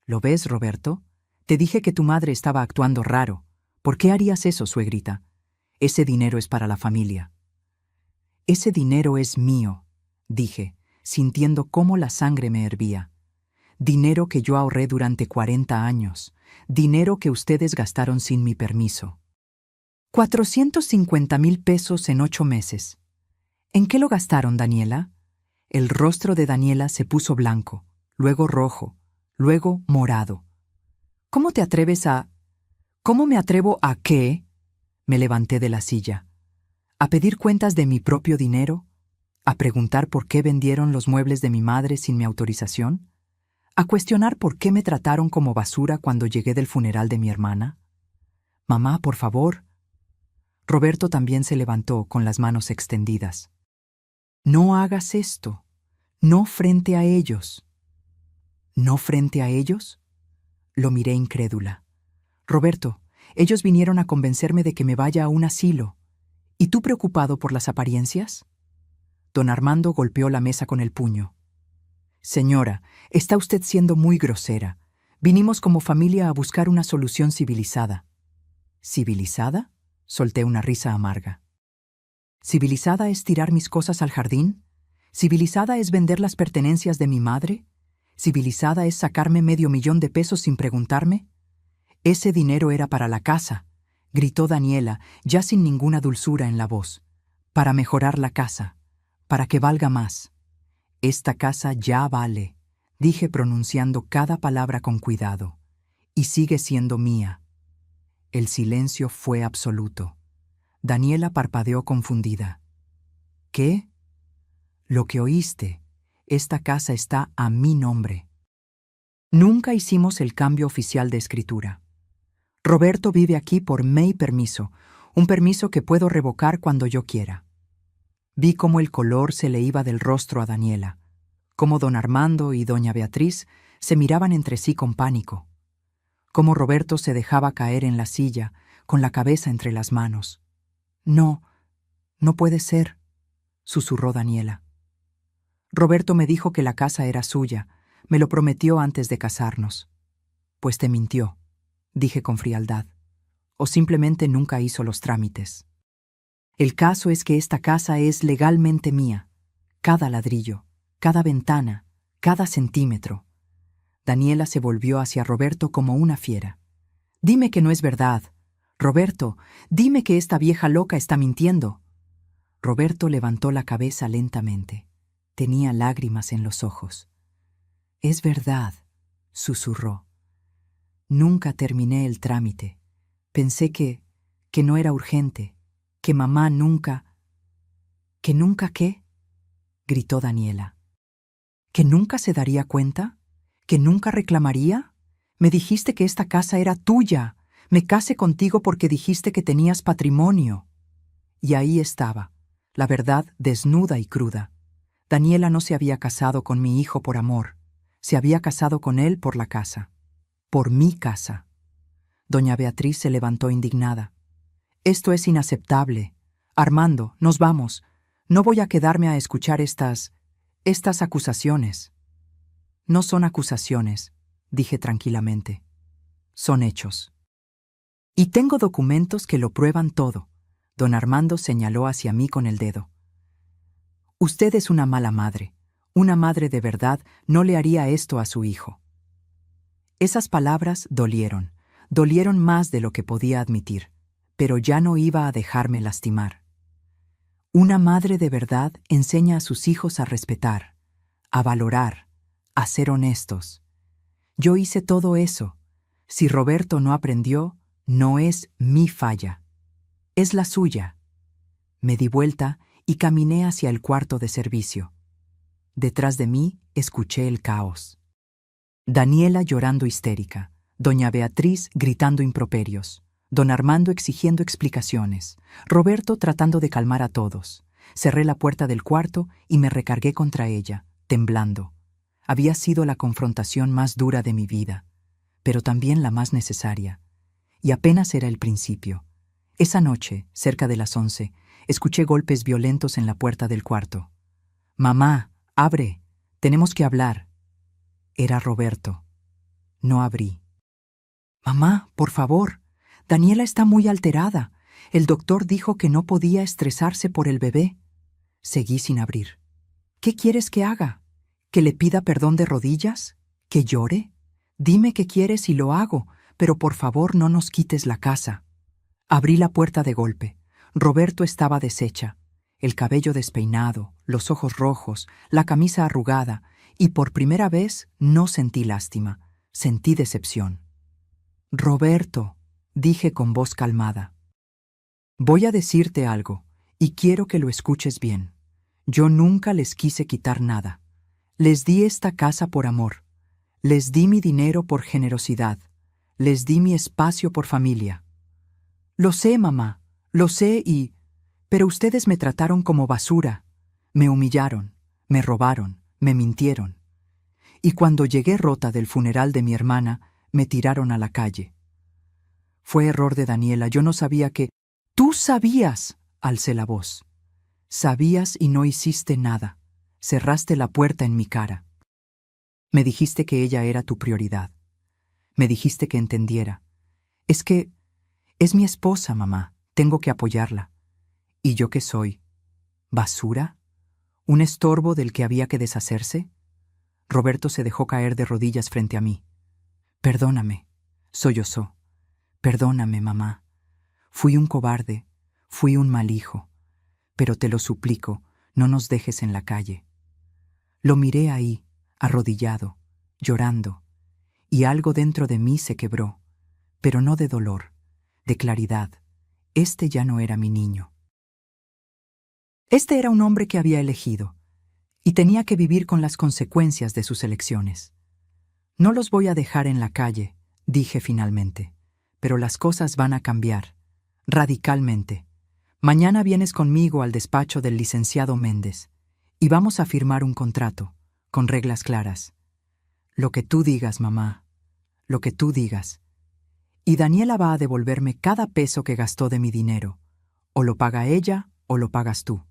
«¿Lo ves, Roberto? Te dije que tu madre estaba actuando raro. ¿Por qué harías eso, suegrita? Ese dinero es para la familia». «Ese dinero es mío», dije, sintiendo cómo la sangre me hervía. «Dinero que yo ahorré durante 40 años. Dinero que ustedes gastaron sin mi permiso. 450,000 pesos en 8 meses. ¿En qué lo gastaron, Daniela?». El rostro de Daniela se puso blanco, luego rojo, luego morado. «¿Cómo te atreves a...». «¿Cómo me atrevo a qué?». Me levanté de la silla. «¿A pedir cuentas de mi propio dinero? ¿A preguntar por qué vendieron los muebles de mi madre sin mi autorización? ¿A cuestionar por qué me trataron como basura cuando llegué del funeral de mi hermana? Mamá, por favor». Roberto también se levantó con las manos extendidas. «No hagas esto. No frente a ellos». «¿No frente a ellos?». Lo miré incrédula. Roberto, ellos vinieron a convencerme de que me vaya a un asilo. ¿Y tú preocupado por las apariencias? Don Armando golpeó la mesa con el puño. Señora, está usted siendo muy grosera. Vinimos como familia a buscar una solución civilizada. ¿Civilizada? Solté una risa amarga. ¿Civilizada es tirar mis cosas al jardín? ¿Civilizada es vender las pertenencias de mi madre? ¿Civilizada es sacarme $500,000 sin preguntarme? Ese dinero era para la casa, gritó Daniela, ya sin ninguna dulzura en la voz. Para mejorar la casa, para que valga más. Esta casa ya vale, dije pronunciando cada palabra con cuidado, y sigue siendo mía. El silencio fue absoluto. Daniela parpadeó confundida. ¿Qué? Lo que oíste. Esta casa está a mi nombre. Nunca hicimos el cambio oficial de escritura. Roberto vive aquí por mi permiso, un permiso que puedo revocar cuando yo quiera. Vi cómo el color se le iba del rostro a Daniela, cómo don Armando y doña Beatriz se miraban entre sí con pánico, cómo Roberto se dejaba caer en la silla, con la cabeza entre las manos. No, no puede ser, susurró Daniela. Roberto me dijo que la casa era suya, me lo prometió antes de casarnos. Pues te mintió, dije con frialdad, o simplemente nunca hizo los trámites. El caso es que esta casa es legalmente mía, cada ladrillo, cada ventana, cada centímetro. Daniela se volvió hacia Roberto como una fiera. Dime que no es verdad. Roberto, dime que esta vieja loca está mintiendo. Roberto levantó la cabeza lentamente. Tenía lágrimas en los ojos. Es verdad, susurró. Nunca terminé el trámite. Pensé que no era urgente, que mamá nunca... ¿Que nunca qué? Gritó Daniela. ¿Que nunca se daría cuenta? ¿Que nunca reclamaría? Me dijiste que esta casa era tuya. Me casé contigo porque dijiste que tenías patrimonio. Y ahí estaba, la verdad desnuda y cruda. Daniela no se había casado con mi hijo por amor. Se había casado con él por la casa. Por mi casa. Doña Beatriz se levantó indignada. Esto es inaceptable. Armando, nos vamos. No voy a quedarme a escuchar estas acusaciones. No son acusaciones, dije tranquilamente. Son hechos. Y tengo documentos que lo prueban todo. Don Armando señaló hacia mí con el dedo. Usted es una mala madre. Una madre de verdad no le haría esto a su hijo. Esas palabras dolieron más de lo que podía admitir, pero ya no iba a dejarme lastimar. Una madre de verdad enseña a sus hijos a respetar, a valorar, a ser honestos. Yo hice todo eso. Si Roberto no aprendió, no es mi falla. Es la suya. Me di vuelta y caminé hacia el cuarto de servicio. Detrás de mí escuché el caos. Daniela llorando histérica, doña Beatriz gritando improperios, don Armando exigiendo explicaciones, Roberto tratando de calmar a todos. Cerré la puerta del cuarto y me recargué contra ella, temblando. Había sido la confrontación más dura de mi vida, pero también la más necesaria. Y apenas era el principio. Esa noche, cerca de las 11, escuché golpes violentos en la puerta del cuarto. «Mamá, abre, tenemos que hablar». Era Roberto. No abrí. «Mamá, por favor, Daniela está muy alterada. El doctor dijo que no podía estresarse por el bebé». Seguí sin abrir. «¿Qué quieres que haga? ¿Que le pida perdón de rodillas? ¿Que llore? Dime qué quieres y lo hago, pero por favor no nos quites la casa». Abrí la puerta de golpe. Roberto estaba deshecha, el cabello despeinado, los ojos rojos, la camisa arrugada, y por primera vez no sentí lástima, sentí decepción. «Roberto», dije con voz calmada, «voy a decirte algo, y quiero que lo escuches bien. Yo nunca les quise quitar nada. Les di esta casa por amor. Les di mi dinero por generosidad. Les di mi espacio por familia. Lo sé, mamá, lo sé pero ustedes me trataron como basura. Me humillaron, me robaron, me mintieron. Y cuando llegué rota del funeral de mi hermana, me tiraron a la calle. Fue error de Daniela, yo no sabía que... ¡Tú sabías! Alcé la voz. Sabías y no hiciste nada. Cerraste la puerta en mi cara. Me dijiste que ella era tu prioridad. Me dijiste que entendiera. Es que... es mi esposa, mamá. Tengo que apoyarla. ¿Y yo qué soy? ¿Basura? ¿Un estorbo del que había que deshacerse? Roberto se dejó caer de rodillas frente a mí. Perdóname, sollozó. Perdóname, mamá. Fui un cobarde, fui un mal hijo. Pero te lo suplico, no nos dejes en la calle. Lo miré ahí, arrodillado, llorando, y algo dentro de mí se quebró, pero no de dolor, de claridad. Este ya no era mi niño. Este era un hombre que había elegido, y tenía que vivir con las consecuencias de sus elecciones. No los voy a dejar en la calle, dije finalmente, pero las cosas van a cambiar, radicalmente. Mañana vienes conmigo al despacho del licenciado Méndez, y vamos a firmar un contrato, con reglas claras. Lo que tú digas, mamá, lo que tú digas. Y Daniela va a devolverme cada peso que gastó de mi dinero. O lo paga ella o lo pagas tú.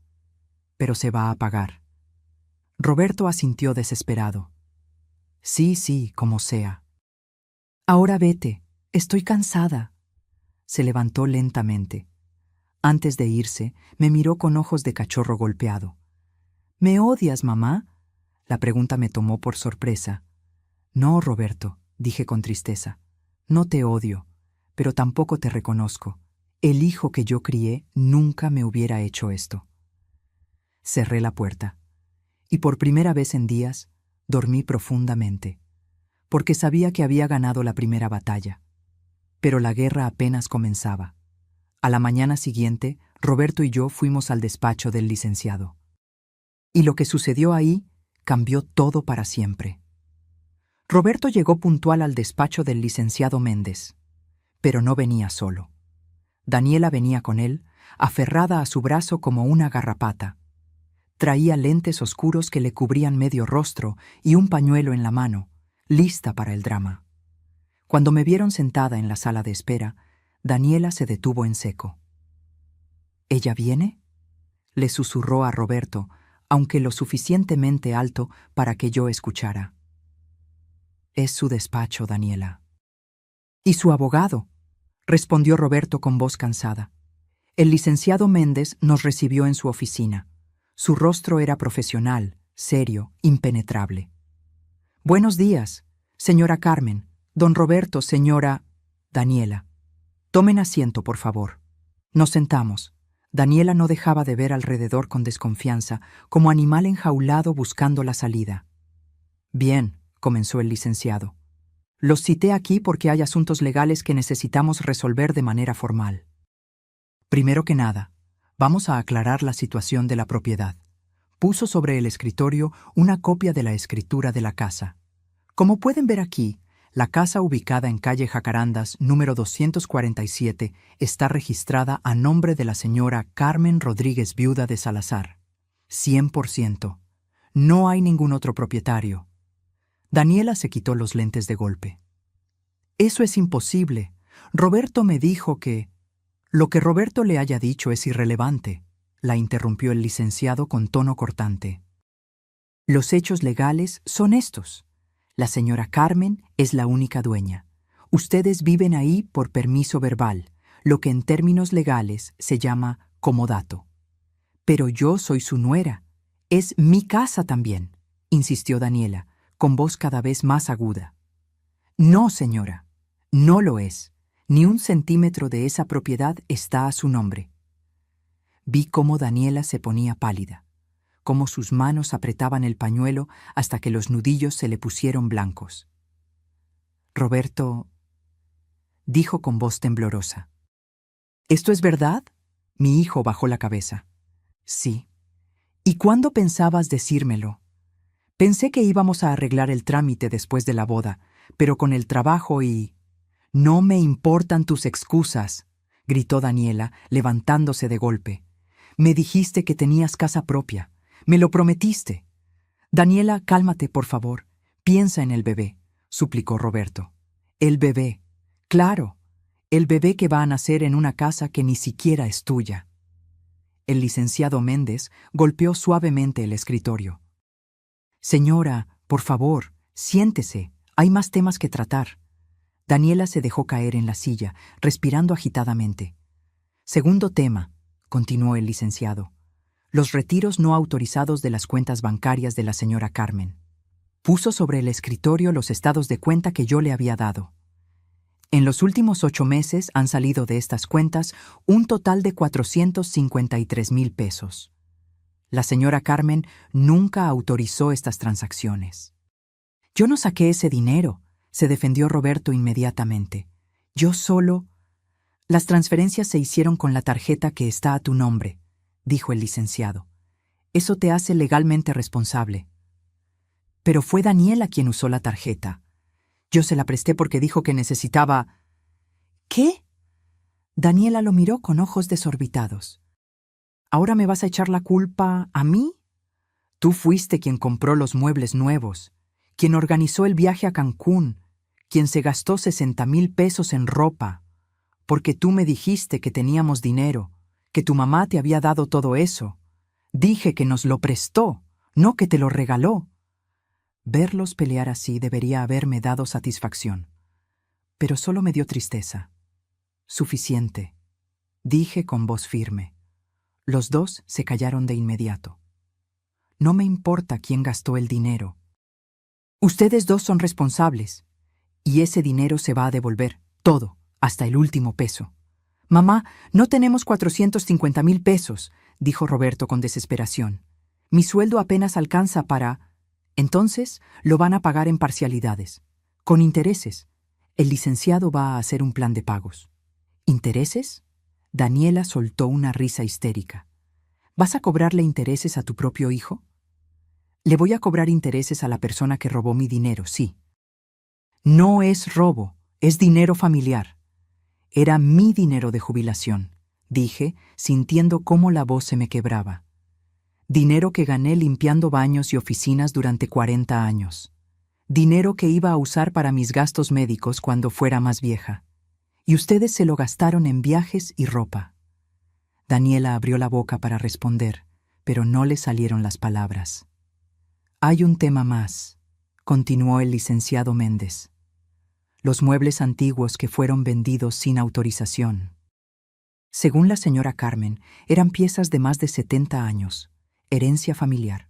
Pero se va a pagar. Roberto asintió desesperado. Sí, sí, como sea. Ahora vete, estoy cansada. Se levantó lentamente. Antes de irse, me miró con ojos de cachorro golpeado. ¿Me odias, mamá? La pregunta me tomó por sorpresa. No, Roberto, dije con tristeza. No te odio, pero tampoco te reconozco. El hijo que yo crié nunca me hubiera hecho esto. Cerré la puerta, y por primera vez en días dormí profundamente, porque sabía que había ganado la primera batalla. Pero la guerra apenas comenzaba. A la mañana siguiente, Roberto y yo fuimos al despacho del licenciado. Y lo que sucedió ahí cambió todo para siempre. Roberto llegó puntual al despacho del licenciado Méndez, pero no venía solo. Daniela venía con él, aferrada a su brazo como una garrapata. Traía lentes oscuros que le cubrían medio rostro y un pañuelo en la mano, lista para el drama. Cuando me vieron sentada en la sala de espera, Daniela se detuvo en seco. ¿Ella viene?, le susurró a Roberto, aunque lo suficientemente alto para que yo escuchara. Es su despacho, Daniela. ¿Y su abogado?, respondió Roberto con voz cansada. El licenciado Méndez nos recibió en su oficina. Su rostro era profesional, serio, impenetrable. Buenos días, señora Carmen, don Roberto, señora... Daniela. Tomen asiento, por favor. Nos sentamos. Daniela no dejaba de ver alrededor con desconfianza, como animal enjaulado buscando la salida. Bien, comenzó el licenciado. Los cité aquí porque hay asuntos legales que necesitamos resolver de manera formal. Primero que nada, vamos a aclarar la situación de la propiedad. Puso sobre el escritorio una copia de la escritura de la casa. Como pueden ver aquí, la casa ubicada en calle Jacarandas, número 247, está registrada a nombre de la señora Carmen Rodríguez, viuda de Salazar. 100%. No hay ningún otro propietario. Daniela se quitó los lentes de golpe. Eso es imposible. Roberto me dijo que... Lo que Roberto le haya dicho es irrelevante, la interrumpió el licenciado con tono cortante. Los hechos legales son estos. La señora Carmen es la única dueña. Ustedes viven ahí por permiso verbal, lo que en términos legales se llama comodato. Pero yo soy su nuera. Es mi casa también, insistió Daniela, con voz cada vez más aguda. No, señora, no lo es. Ni un centímetro de esa propiedad está a su nombre. Vi cómo Daniela se ponía pálida, cómo sus manos apretaban el pañuelo hasta que los nudillos se le pusieron blancos. Roberto dijo con voz temblorosa. ¿Esto es verdad? Mi hijo bajó la cabeza. Sí. ¿Y cuándo pensabas decírmelo? Pensé que íbamos a arreglar el trámite después de la boda, pero con el trabajo y... No me importan tus excusas, gritó Daniela, levantándose de golpe. Me dijiste que tenías casa propia. Me lo prometiste. Daniela, cálmate, por favor. Piensa en el bebé, suplicó Roberto. El bebé. Claro. El bebé que va a nacer en una casa que ni siquiera es tuya. El licenciado Méndez golpeó suavemente el escritorio. Señora, por favor, siéntese. Hay más temas que tratar. Daniela se dejó caer en la silla, respirando agitadamente. Segundo tema, continuó el licenciado. Los retiros no autorizados de las cuentas bancarias de la señora Carmen. Puso sobre el escritorio los estados de cuenta que yo le había dado. En los últimos 8 meses han salido de estas cuentas un total de 453,000 pesos. La señora Carmen nunca autorizó estas transacciones. Yo no saqué ese dinero, se defendió Roberto inmediatamente. Yo solo... Las transferencias se hicieron con la tarjeta que está a tu nombre, dijo el licenciado. Eso te hace legalmente responsable. Pero fue Daniela quien usó la tarjeta. Yo se la presté porque dijo que necesitaba... ¿Qué? Daniela lo miró con ojos desorbitados. ¿Ahora me vas a echar la culpa a mí? Tú fuiste quien compró los muebles nuevos, quien organizó el viaje a Cancún, quien se gastó 60,000 pesos en ropa, porque tú me dijiste que teníamos dinero, que tu mamá te había dado todo eso. Dije que nos lo prestó, no que te lo regaló. Verlos pelear así debería haberme dado satisfacción, pero solo me dio tristeza. Suficiente, dije con voz firme. Los dos se callaron de inmediato. No me importa quién gastó el dinero. Ustedes dos son responsables, y ese dinero se va a devolver, todo, hasta el último peso. Mamá, no tenemos 450,000 pesos, dijo Roberto con desesperación. Mi sueldo apenas alcanza para... Entonces, lo van a pagar en parcialidades, con intereses. El licenciado va a hacer un plan de pagos. ¿Intereses? Daniela soltó una risa histérica. ¿Vas a cobrarle intereses a tu propio hijo? Le voy a cobrar intereses a la persona que robó mi dinero, sí. No es robo, es dinero familiar. Era mi dinero de jubilación, dije, sintiendo cómo la voz se me quebraba. Dinero que gané limpiando baños y oficinas durante 40 años. Dinero que iba a usar para mis gastos médicos cuando fuera más vieja. Y ustedes se lo gastaron en viajes y ropa. Daniela abrió la boca para responder, pero no le salieron las palabras. Hay un tema más, continuó el licenciado Méndez. Los muebles antiguos que fueron vendidos sin autorización. Según la señora Carmen, eran piezas de más de 70 años, herencia familiar.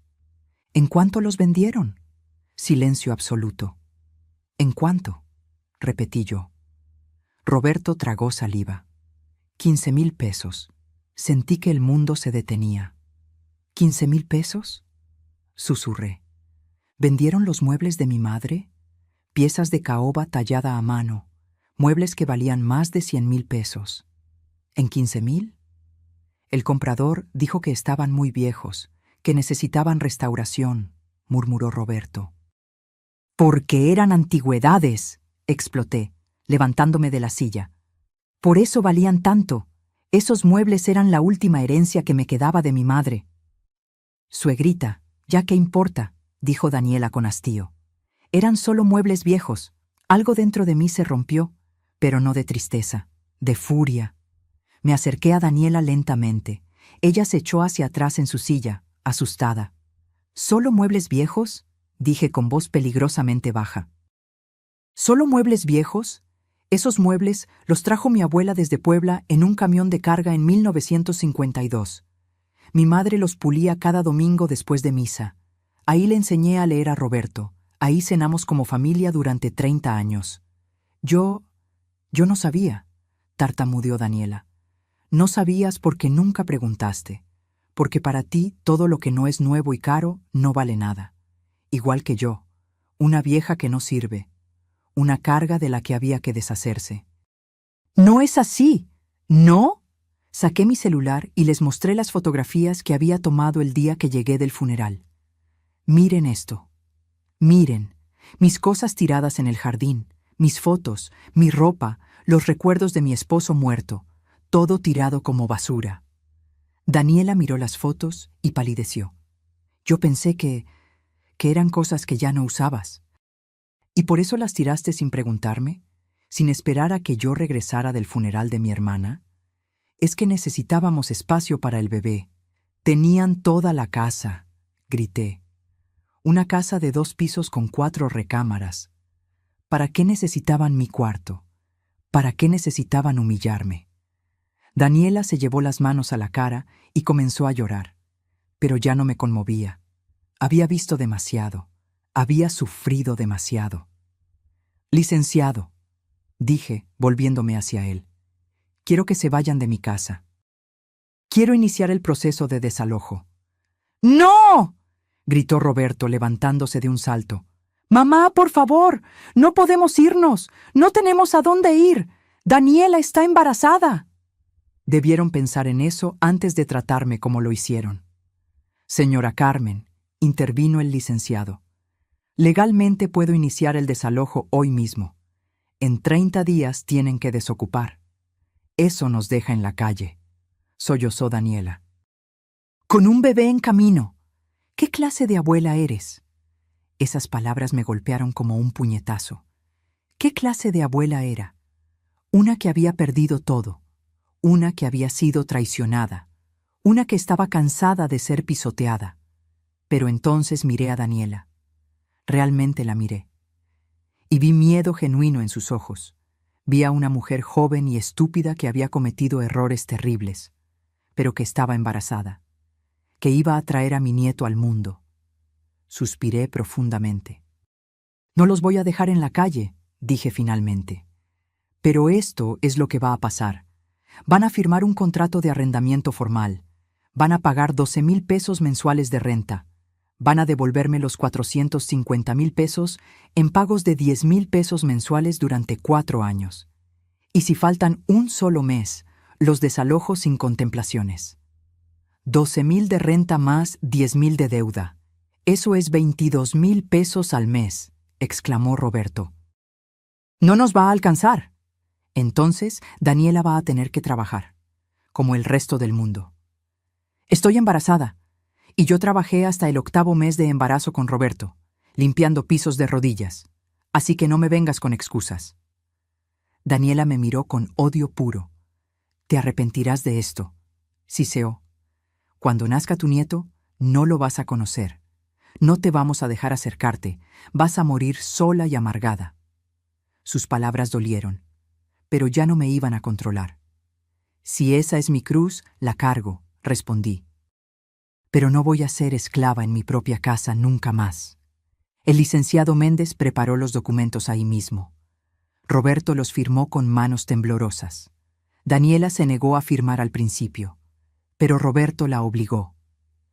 ¿En cuánto los vendieron? Silencio absoluto. ¿En cuánto? Repetí yo. Roberto tragó saliva. 15,000 pesos. Sentí que el mundo se detenía. ¿15,000 pesos? Susurré. ¿Vendieron los muebles de mi madre? Piezas de caoba tallada a mano, muebles que valían más de 100,000 pesos. ¿En 15,000? El comprador dijo que estaban muy viejos, que necesitaban restauración, murmuró Roberto. Porque eran antigüedades, exploté, levantándome de la silla. Por eso valían tanto. Esos muebles eran la última herencia que me quedaba de mi madre. Suegrita, ¿ya qué importa?, dijo Daniela con hastío. Eran solo muebles viejos. Algo dentro de mí se rompió, pero no de tristeza, de furia. Me acerqué a Daniela lentamente. Ella se echó hacia atrás en su silla, asustada. ¿Solo muebles viejos?, dije con voz peligrosamente baja. ¿Solo muebles viejos? Esos muebles los trajo mi abuela desde Puebla en un camión de carga en 1952. Mi madre los pulía cada domingo después de misa. Ahí le enseñé a leer a Roberto. Ahí cenamos como familia durante 30 años. Yo no sabía, tartamudeó Daniela. No sabías porque nunca preguntaste, porque para ti todo lo que no es nuevo y caro no vale nada. Igual que yo, una vieja que no sirve, una carga de la que había que deshacerse. ¡No es así! ¿No? Saqué mi celular y les mostré las fotografías que había tomado el día que llegué del funeral. Miren esto. Miren, mis cosas tiradas en el jardín, mis fotos, mi ropa, los recuerdos de mi esposo muerto, todo tirado como basura. Daniela miró las fotos y palideció. Yo pensé que eran cosas que ya no usabas. ¿Y por eso las tiraste sin preguntarme? sin esperar a que yo regresara del funeral de mi hermana? Es que necesitábamos espacio para el bebé. Tenían toda la casa, grité. Una casa de 2 pisos con 4 recámaras. ¿Para qué necesitaban mi cuarto? ¿Para qué necesitaban humillarme? Daniela se llevó las manos a la cara y comenzó a llorar, pero ya no me conmovía. Había visto demasiado, había sufrido demasiado. Licenciado, dije, volviéndome hacia él, quiero que se vayan de mi casa. Quiero iniciar el proceso de desalojo. ¡No!, gritó Roberto, levantándose de un salto. ¡Mamá, por favor! ¡No podemos irnos! ¡No tenemos a dónde ir! ¡Daniela está embarazada! Debieron pensar en eso antes de tratarme como lo hicieron. Señora Carmen, intervino el licenciado. Legalmente puedo iniciar el desalojo hoy mismo. En 30 días tienen que desocupar. Eso nos deja en la calle, sollozó Daniela. Con un bebé en camino. ¿Qué clase de abuela eres? Esas palabras me golpearon como un puñetazo. ¿Qué clase de abuela era? Una que había perdido todo. Una que había sido traicionada, una que estaba cansada de ser pisoteada. Pero entonces miré a Daniela. Realmente la miré. Y vi miedo genuino en sus ojos. Vi a una mujer joven y estúpida que había cometido errores terribles, pero que estaba embarazada, que iba a traer a mi nieto al mundo. Suspiré profundamente. No los voy a dejar en la calle, dije finalmente. Pero esto es lo que va a pasar. Van a firmar un contrato de arrendamiento formal. Van a pagar 12,000 pesos mensuales de renta. Van a devolverme los 450,000 pesos en pagos de 10,000 pesos mensuales durante 4 años. Y si faltan un solo mes, los desalojo sin contemplaciones. 12,000 de renta más 10,000 de deuda. Eso es 22,000 pesos al mes, exclamó Roberto. No nos va a alcanzar. Entonces, Daniela va a tener que trabajar, como el resto del mundo. Estoy embarazada, y yo trabajé hasta el 8º mes de embarazo con Roberto, limpiando pisos de rodillas, así que no me vengas con excusas. Daniela me miró con odio puro. Te arrepentirás de esto, siseó. Cuando nazca tu nieto, no lo vas a conocer. No te vamos a dejar acercarte, vas a morir sola y amargada. Sus palabras dolieron, pero ya no me iban a controlar. Si esa es mi cruz, la cargo, respondí. Pero no voy a ser esclava en mi propia casa nunca más. El licenciado Méndez preparó los documentos ahí mismo. Roberto los firmó con manos temblorosas. Daniela se negó a firmar al principio, pero Roberto la obligó.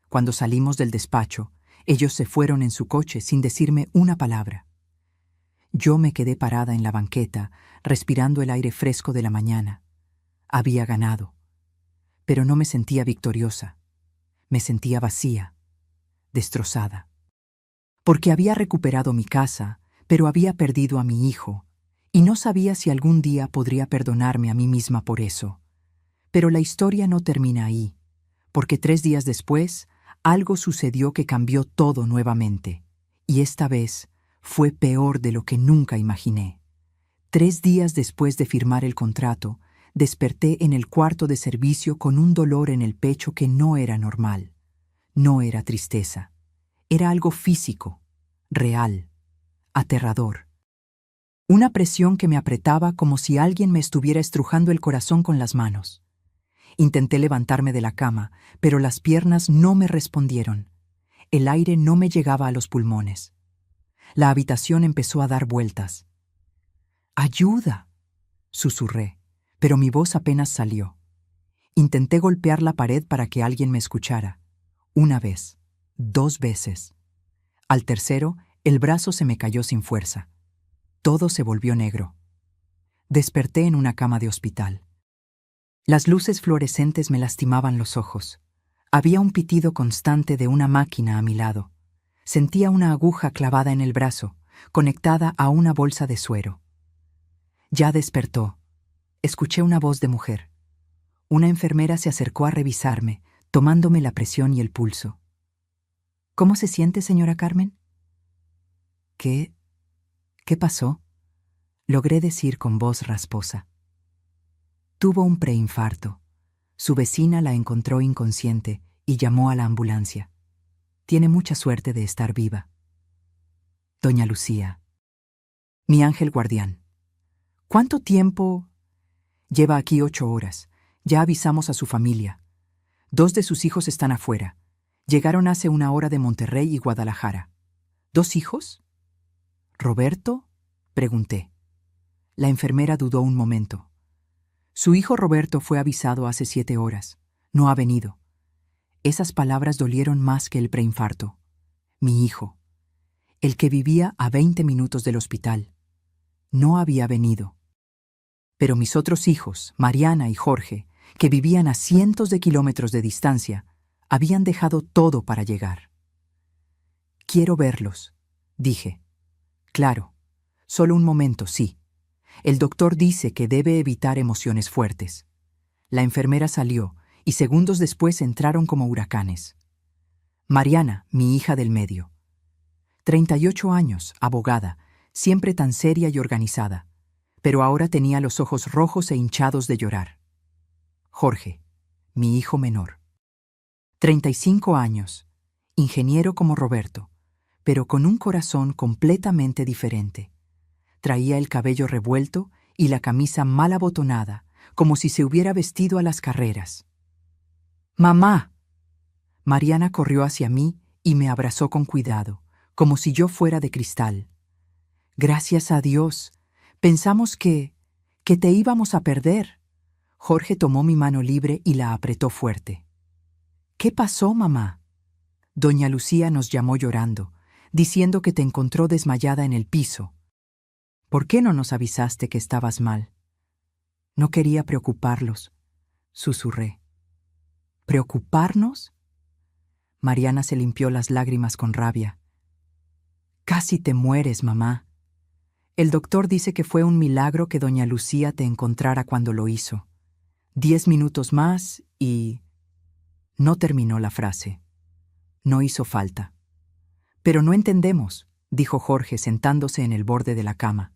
Cuando salimos del despacho, ellos se fueron en su coche sin decirme una palabra. Yo me quedé parada en la banqueta, respirando el aire fresco de la mañana. Había ganado, pero no me sentía victoriosa. Me sentía vacía, destrozada. Porque había recuperado mi casa, pero había perdido a mi hijo, y no sabía si algún día podría perdonarme a mí misma por eso. Pero la historia no termina ahí, porque 3 días después, algo sucedió que cambió todo nuevamente, y esta vez fue peor de lo que nunca imaginé. 3 días después de firmar el contrato, desperté en el cuarto de servicio con un dolor en el pecho que no era normal. No era tristeza. Era algo físico, real, aterrador. Una presión que me apretaba como si alguien me estuviera estrujando el corazón con las manos. Intenté levantarme de la cama, pero las piernas no me respondieron. El aire no me llegaba a los pulmones. La habitación empezó a dar vueltas. ¡Ayuda!, susurré, pero mi voz apenas salió. Intenté golpear la pared para que alguien me escuchara. 1 vez, 2 veces. Al tercero, el brazo se me cayó sin fuerza. Todo se volvió negro. Desperté en una cama de hospital. Las luces fluorescentes me lastimaban los ojos. Había un pitido constante de una máquina a mi lado. Sentía una aguja clavada en el brazo, conectada a una bolsa de suero. Ya despertó. Escuché una voz de mujer. Una enfermera se acercó a revisarme, tomándome la presión y el pulso. ¿Cómo se siente, señora Carmen? ¿Qué pasó?, logré decir con voz rasposa. Tuvo un preinfarto. Su vecina la encontró inconsciente y llamó a la ambulancia. Tiene mucha suerte de estar viva. Doña Lucía. Mi ángel guardián. ¿Cuánto tiempo? Lleva aquí 8 horas. Ya avisamos a su familia. 2 de sus hijos están afuera. Llegaron hace 1 hora de Monterrey y Guadalajara. ¿2 hijos? ¿Roberto? Pregunté. La enfermera dudó un momento. Su hijo Roberto fue avisado hace 7 horas. No ha venido. Esas palabras dolieron más que el preinfarto. Mi hijo, el que vivía a 20 minutos del hospital, no había venido. Pero mis otros hijos, Mariana y Jorge, que vivían a cientos de kilómetros de distancia, habían dejado todo para llegar. Quiero verlos, dije. Claro, solo un momento, sí. El doctor dice que debe evitar emociones fuertes. La enfermera salió y segundos después entraron como huracanes. Mariana, mi hija del medio. 38 años, abogada, siempre tan seria y organizada, pero ahora tenía los ojos rojos e hinchados de llorar. Jorge, mi hijo menor. 35 años, ingeniero como Roberto, pero con un corazón completamente diferente. Traía el cabello revuelto y la camisa mal abotonada, como si se hubiera vestido a las carreras. ¡Mamá! Mariana corrió hacia mí y me abrazó con cuidado, como si yo fuera de cristal. Gracias a Dios. Pensamos que te íbamos a perder. Jorge tomó mi mano libre y la apretó fuerte. ¿Qué pasó, mamá? Doña Lucía nos llamó llorando, diciendo que te encontró desmayada en el piso. ¿Por qué no nos avisaste que estabas mal? No quería preocuparlos, susurré. ¿Preocuparnos? Mariana se limpió las lágrimas con rabia. Casi te mueres, mamá. El doctor dice que fue un milagro que doña Lucía te encontrara cuando lo hizo. 10 minutos más y... No terminó la frase. No hizo falta. Pero no entendemos, dijo Jorge sentándose en el borde de la cama.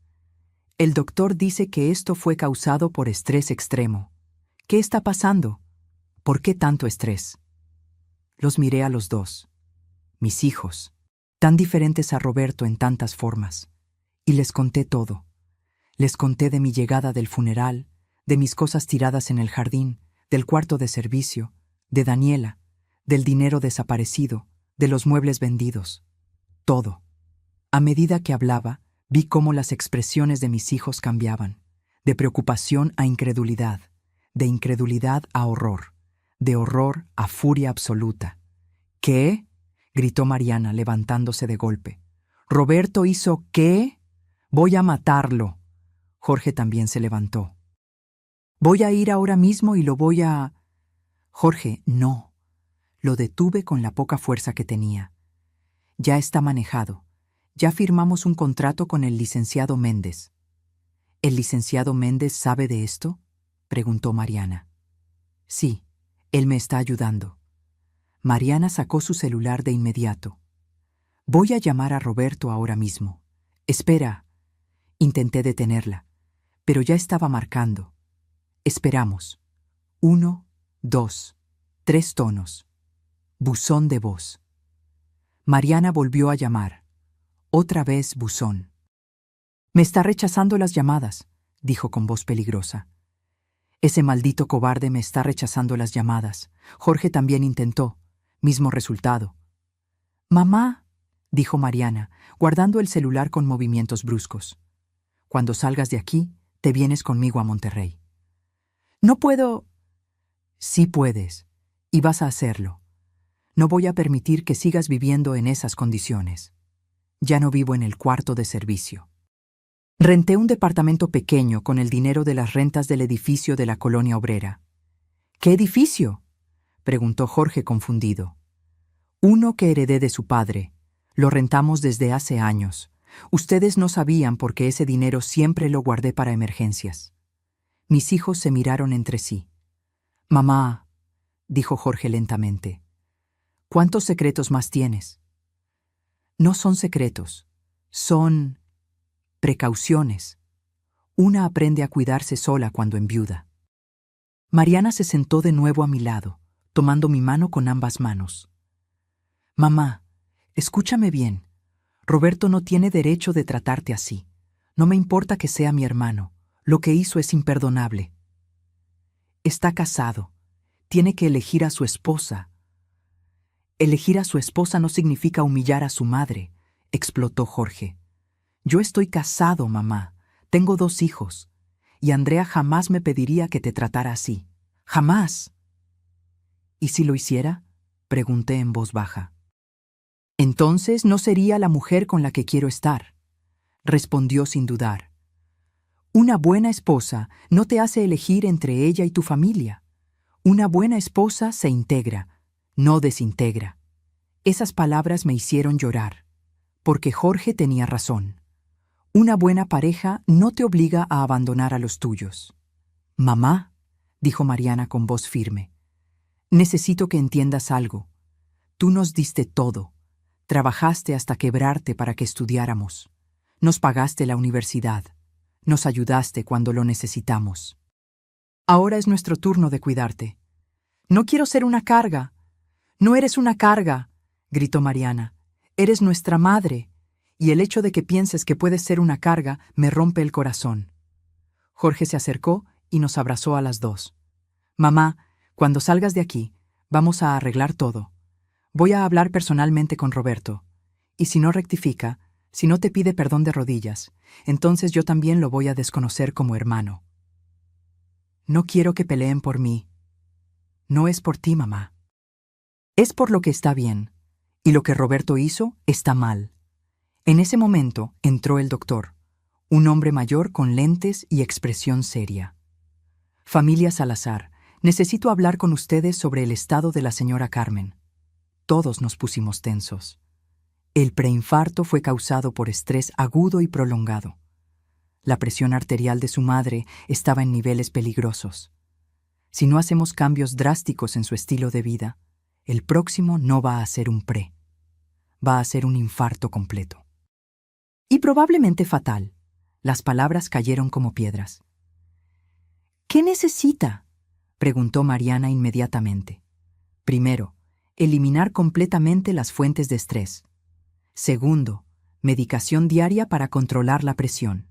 El doctor dice que esto fue causado por estrés extremo. ¿Qué está pasando? ¿Por qué tanto estrés? Los miré a los dos. Mis hijos, tan diferentes a Roberto en tantas formas. Y les conté todo. Les conté de mi llegada del funeral, de mis cosas tiradas en el jardín, del cuarto de servicio, de Daniela, del dinero desaparecido, de los muebles vendidos. Todo. A medida que hablaba, vi cómo las expresiones de mis hijos cambiaban, de preocupación a incredulidad, de incredulidad a horror, de horror a furia absoluta. ¿Qué? Gritó Mariana, levantándose de golpe. ¿Roberto hizo qué? Voy a matarlo. Jorge también se levantó. Voy a ir ahora mismo y lo voy a... Jorge, no. Lo detuve con la poca fuerza que tenía. Ya está manejado. Ya firmamos un contrato con el licenciado Méndez. ¿El licenciado Méndez sabe de esto? Preguntó Mariana. Sí, él me está ayudando. Mariana sacó su celular de inmediato. Voy a llamar a Roberto ahora mismo. Espera. Intenté detenerla, pero ya estaba marcando. Esperamos. 1, 2, 3 tonos. Buzón de voz. Mariana volvió a llamar. Otra vez buzón. Me está rechazando las llamadas, dijo con voz peligrosa. Ese maldito cobarde me está rechazando las llamadas. Jorge también intentó. Mismo resultado. Mamá, dijo Mariana, guardando el celular con movimientos bruscos. Cuando salgas de aquí, te vienes conmigo a Monterrey. No puedo... Sí puedes, y vas a hacerlo. No voy a permitir que sigas viviendo en esas condiciones. Ya no vivo en el cuarto de servicio. Renté un departamento pequeño con el dinero de las rentas del edificio de la colonia obrera. ¿Qué edificio? Preguntó Jorge confundido. Uno que heredé de su padre. Lo rentamos desde hace años. Ustedes no sabían porque ese dinero siempre lo guardé para emergencias. Mis hijos se miraron entre sí. Mamá, dijo Jorge lentamente, ¿cuántos secretos más tienes? No son secretos, son precauciones. Una aprende a cuidarse sola cuando enviuda. Mariana se sentó de nuevo a mi lado, tomando mi mano con ambas manos. Mamá, escúchame bien. Roberto no tiene derecho de tratarte así. No me importa que sea mi hermano. Lo que hizo es imperdonable. Está casado. Tiene que elegir a su esposa. Elegir a su esposa no significa humillar a su madre, explotó Jorge. Yo estoy casado, mamá. Tengo 2 hijos. Y Andrea jamás me pediría que te tratara así. ¡Jamás! ¿Y si lo hiciera? Pregunté en voz baja. Entonces no sería la mujer con la que quiero estar, respondió sin dudar. Una buena esposa no te hace elegir entre ella y tu familia. Una buena esposa se integra, no desintegra. Esas palabras me hicieron llorar, porque Jorge tenía razón. Una buena pareja no te obliga a abandonar a los tuyos. Mamá, dijo Mariana con voz firme, necesito que entiendas algo. Tú nos diste todo. Trabajaste hasta quebrarte para que estudiáramos. Nos pagaste la universidad. Nos ayudaste cuando lo necesitamos. Ahora es nuestro turno de cuidarte. No quiero ser una carga. No eres una carga, gritó Mariana. Eres nuestra madre. Y el hecho de que pienses que puedes ser una carga me rompe el corazón. Jorge se acercó y nos abrazó a las 2. Mamá, cuando salgas de aquí, vamos a arreglar todo. Voy a hablar personalmente con Roberto. Y si no rectifica, si no te pide perdón de rodillas, entonces yo también lo voy a desconocer como hermano. No quiero que peleen por mí. No es por ti, mamá. Es por lo que está bien. Y lo que Roberto hizo está mal. En ese momento entró el doctor, un hombre mayor con lentes y expresión seria. Familia Salazar, necesito hablar con ustedes sobre el estado de la señora Carmen. Todos nos pusimos tensos. El preinfarto fue causado por estrés agudo y prolongado. La presión arterial de su madre estaba en niveles peligrosos. Si no hacemos cambios drásticos en su estilo de vida, el próximo no va a ser un pre. Va a ser un infarto completo. Y probablemente fatal. Las palabras cayeron como piedras. ¿Qué necesita?, preguntó Mariana inmediatamente. Primero, eliminar completamente las fuentes de estrés. Segundo, medicación diaria para controlar la presión.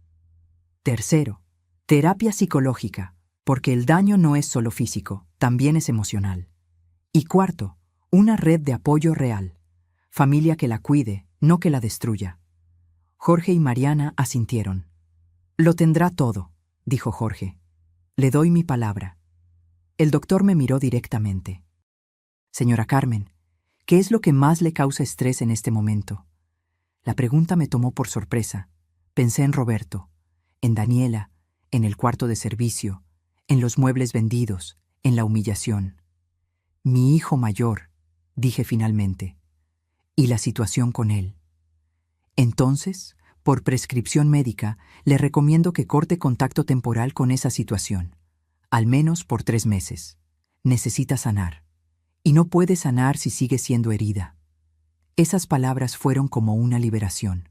Tercero, terapia psicológica, porque el daño no es solo físico, también es emocional. Y cuarto, una red de apoyo real. Familia que la cuide, no que la destruya. Jorge y Mariana asintieron. Lo tendrá todo, dijo Jorge. Le doy mi palabra. El doctor me miró directamente. Señora Carmen, ¿qué es lo que más le causa estrés en este momento? La pregunta me tomó por sorpresa. Pensé en Roberto, en Daniela, en el cuarto de servicio, en los muebles vendidos, en la humillación. Mi hijo mayor, dije finalmente, y la situación con él. Entonces, por prescripción médica, le recomiendo que corte contacto temporal con esa situación, al menos por 3 meses. Necesita sanar. Y no puede sanar si sigue siendo herida. Esas palabras fueron como una liberación.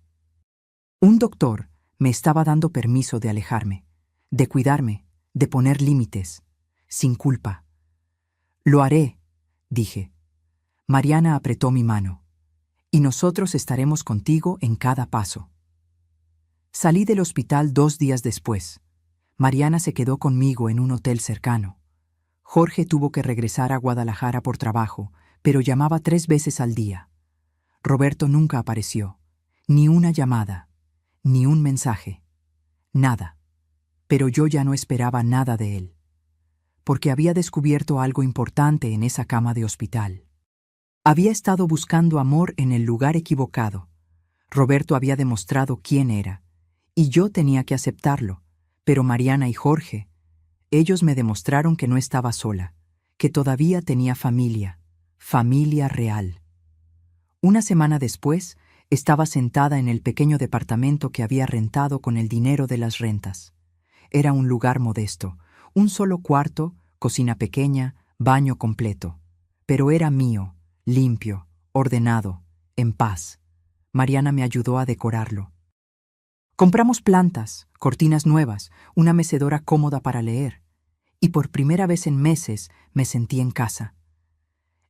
Un doctor me estaba dando permiso de alejarme, de cuidarme, de poner límites, sin culpa. Lo haré, dije. Mariana apretó mi mano. Y nosotros estaremos contigo en cada paso. Salí del hospital 2 días después. Mariana se quedó conmigo en un hotel cercano. Jorge tuvo que regresar a Guadalajara por trabajo, pero llamaba 3 veces al día. Roberto nunca apareció. Ni una llamada, ni un mensaje. Nada. Pero yo ya no esperaba nada de él. Porque había descubierto algo importante en esa cama de hospital. Había estado buscando amor en el lugar equivocado. Roberto había demostrado quién era, y yo tenía que aceptarlo. Pero Mariana y Jorge, ellos me demostraron que no estaba sola, que todavía tenía familia, familia real. Una semana después, estaba sentada en el pequeño departamento que había rentado con el dinero de las rentas. Era un lugar modesto, un solo cuarto, cocina pequeña, baño completo. Pero era mío, limpio, ordenado, en paz. Mariana me ayudó a decorarlo. Compramos plantas, cortinas nuevas, una mecedora cómoda para leer, y por primera vez en meses me sentí en casa.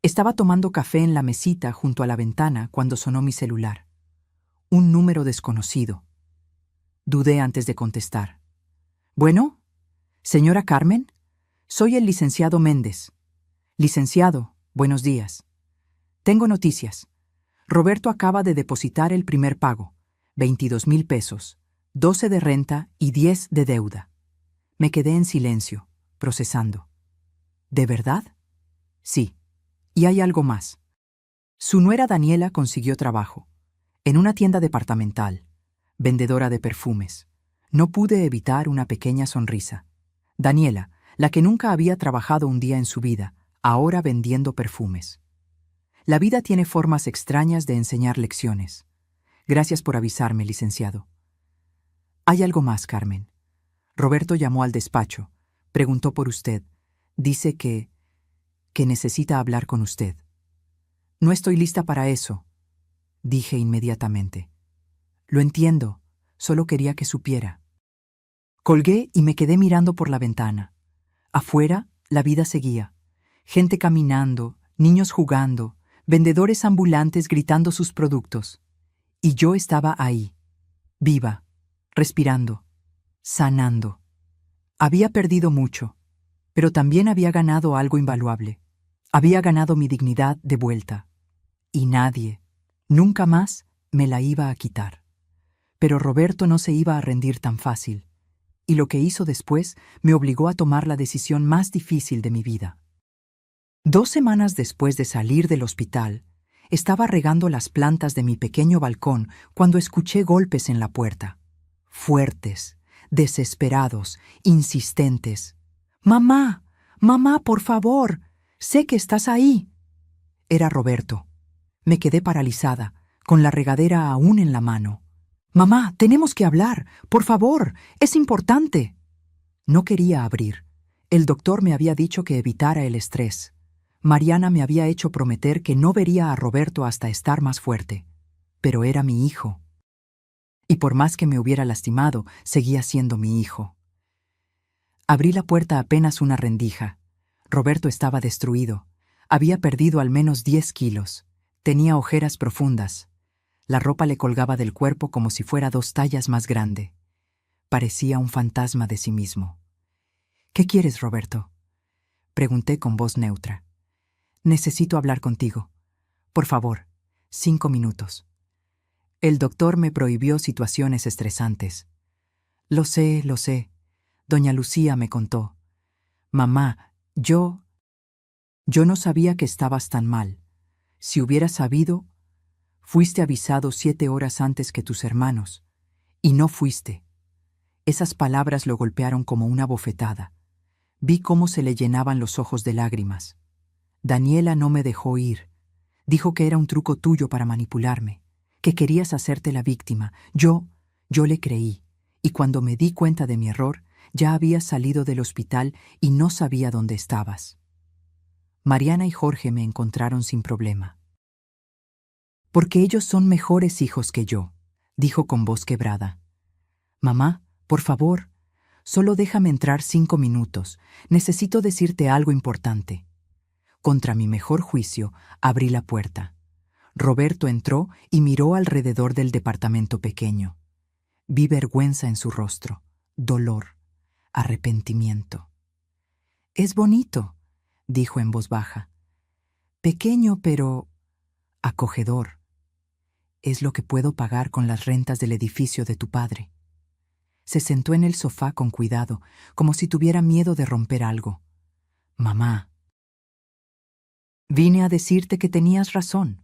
Estaba tomando café en la mesita junto a la ventana cuando sonó mi celular. Un número desconocido. Dudé antes de contestar. «Bueno, señora Carmen, soy el licenciado Méndez. Licenciado, buenos días. Tengo noticias. Roberto acaba de depositar el primer pago, 22,000 pesos, 12 de renta y 10 de deuda». Me quedé en silencio, procesando. ¿De verdad? Sí. Y hay algo más. Su nuera Daniela consiguió trabajo, en una tienda departamental, vendedora de perfumes. No pude evitar una pequeña sonrisa. Daniela, la que nunca había trabajado un día en su vida, ahora vendiendo perfumes. La vida tiene formas extrañas de enseñar lecciones. Gracias por avisarme, licenciado. Hay algo más, Carmen. Roberto llamó al despacho, preguntó por usted. Dice que necesita hablar con usted. No estoy lista para eso, dije inmediatamente. Lo entiendo, solo quería que supiera. Colgué y me quedé mirando por la ventana. Afuera, la vida seguía. Gente caminando, niños jugando, vendedores ambulantes gritando sus productos. Y yo estaba ahí, viva, respirando, sanando. Había perdido mucho, pero también había ganado algo invaluable. Había ganado mi dignidad de vuelta. Y nadie, nunca más, me la iba a quitar. Pero Roberto no se iba a rendir tan fácil. Y lo que hizo después me obligó a tomar la decisión más difícil de mi vida. 2 semanas después de salir del hospital, estaba regando las plantas de mi pequeño balcón cuando escuché golpes en la puerta. Fuertes, desesperados, insistentes. «¡Mamá! ¡Mamá, por favor! Sé que estás ahí». Era Roberto. Me quedé paralizada, con la regadera aún en la mano. «Mamá, tenemos que hablar. Por favor, es importante». No quería abrir. El doctor me había dicho que evitara el estrés. Mariana me había hecho prometer que no vería a Roberto hasta estar más fuerte. Pero era mi hijo. Y por más que me hubiera lastimado, seguía siendo mi hijo. Abrí la puerta apenas una rendija. Roberto estaba destruido. Había perdido al menos 10 kilos. Tenía ojeras profundas. La ropa le colgaba del cuerpo como si fuera 2 tallas más grande. Parecía un fantasma de sí mismo. «¿Qué quieres, Roberto?», pregunté con voz neutra. «Necesito hablar contigo. Por favor, 5 minutos». El doctor me prohibió situaciones estresantes. Lo sé. Doña Lucía me contó. «Mamá, yo no sabía que estabas tan mal. Si hubieras sabido, fuiste avisado 7 horas antes que tus hermanos. Y no fuiste». Esas palabras lo golpearon como una bofetada. Vi cómo se le llenaban los ojos de lágrimas. Daniela no me dejó ir. Dijo que era un truco tuyo para manipularme, que querías hacerte la víctima. Yo le creí, y cuando me di cuenta de mi error, ya habías salido del hospital y no sabía dónde estabas. Mariana y Jorge me encontraron sin problema. «Porque ellos son mejores hijos que yo», dijo con voz quebrada. «Mamá, por favor, solo déjame entrar 5 minutos. Necesito decirte algo importante». Contra mi mejor juicio, abrí la puerta. Roberto entró y miró alrededor del departamento pequeño. Vi vergüenza en su rostro, dolor, arrepentimiento. «Es bonito», dijo en voz baja. «Pequeño, pero acogedor. Es lo que puedo pagar con las rentas del edificio de tu padre». Se sentó en el sofá con cuidado, como si tuviera miedo de romper algo. «Mamá, vine a decirte que tenías razón.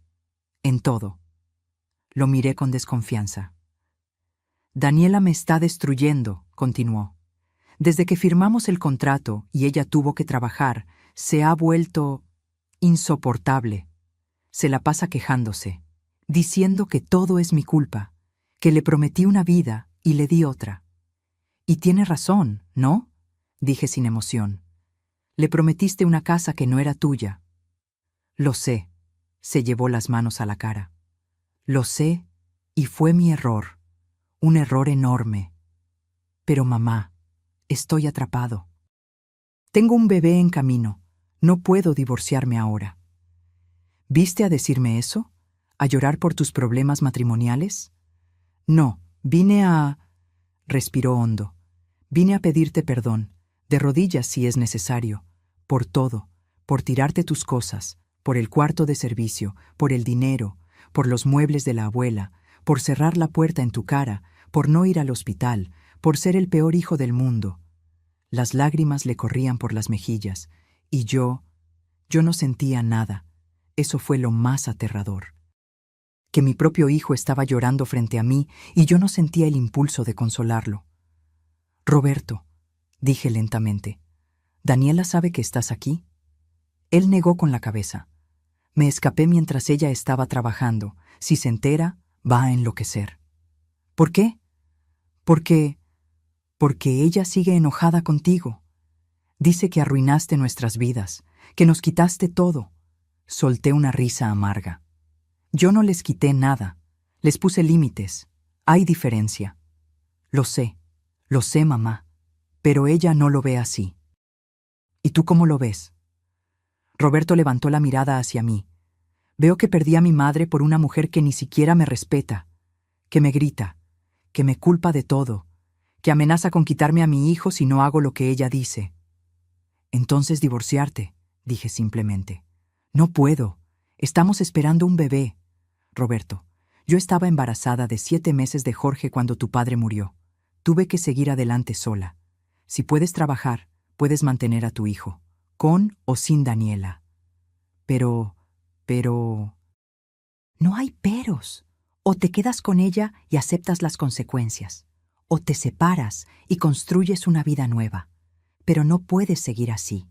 En todo». Lo miré con desconfianza. «Daniela me está destruyendo», continuó. «Desde que firmamos el contrato y ella tuvo que trabajar, se ha vuelto insoportable. Se la pasa quejándose, diciendo que todo es mi culpa, que le prometí una vida y le di otra. Y tiene razón, ¿no?», dije sin emoción. «Le prometiste una casa que no era tuya». «Lo sé», se llevó las manos a la cara. «Lo sé, y fue mi error. Un error enorme. Pero mamá, estoy atrapado. Tengo un bebé en camino. No puedo divorciarme ahora. ¿Viste a decirme eso? ¿A llorar por tus problemas matrimoniales? No, vine a... Respiró hondo. Vine a pedirte perdón, de rodillas si es necesario, por todo, por tirarte tus cosas, por el cuarto de servicio, por el dinero, por los muebles de la abuela, por cerrar la puerta en tu cara, por no ir al hospital, por ser el peor hijo del mundo. Las lágrimas le corrían por las mejillas, y yo no sentía nada. Eso fue lo más aterrador. Que mi propio hijo estaba llorando frente a mí y yo no sentía el impulso de consolarlo. Roberto, dije lentamente, ¿Daniela sabe que estás aquí? Él negó con la cabeza. Me escapé mientras ella estaba trabajando. Si se entera, va a enloquecer. ¿Por qué? Porque ella sigue enojada contigo. Dice que arruinaste nuestras vidas, que nos quitaste todo. Solté una risa amarga. Yo no les quité nada. Les puse límites. Hay diferencia. Lo sé, mamá. Pero ella no lo ve así. ¿Y tú cómo lo ves? Roberto levantó la mirada hacia mí. Veo que perdí a mi madre por una mujer que ni siquiera me respeta, que me grita, que me culpa de todo, que amenaza con quitarme a mi hijo si no hago lo que ella dice. Entonces divorciarte, dije simplemente. No puedo. Estamos esperando un bebé. Roberto, yo estaba embarazada de 7 meses de Jorge cuando tu padre murió. Tuve que seguir adelante sola. Si puedes trabajar, puedes mantener a tu hijo, con o sin Daniela. Pero... No hay peros. O te quedas con ella y aceptas las consecuencias, o te separas y construyes una vida nueva. Pero no puedes seguir así,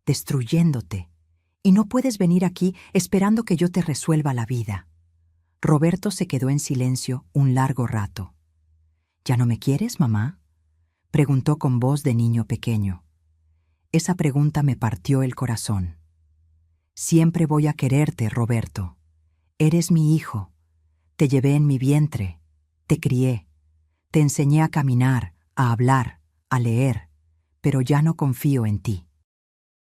destruyéndote. Y no puedes venir aquí esperando que yo te resuelva la vida. Roberto se quedó en silencio un largo rato. ¿Ya no me quieres, mamá?, preguntó con voz de niño pequeño. Esa pregunta me partió el corazón. Siempre voy a quererte, Roberto. Eres mi hijo. Te llevé en mi vientre. Te crié. Te enseñé a caminar, a hablar, a leer. Pero ya no confío en ti.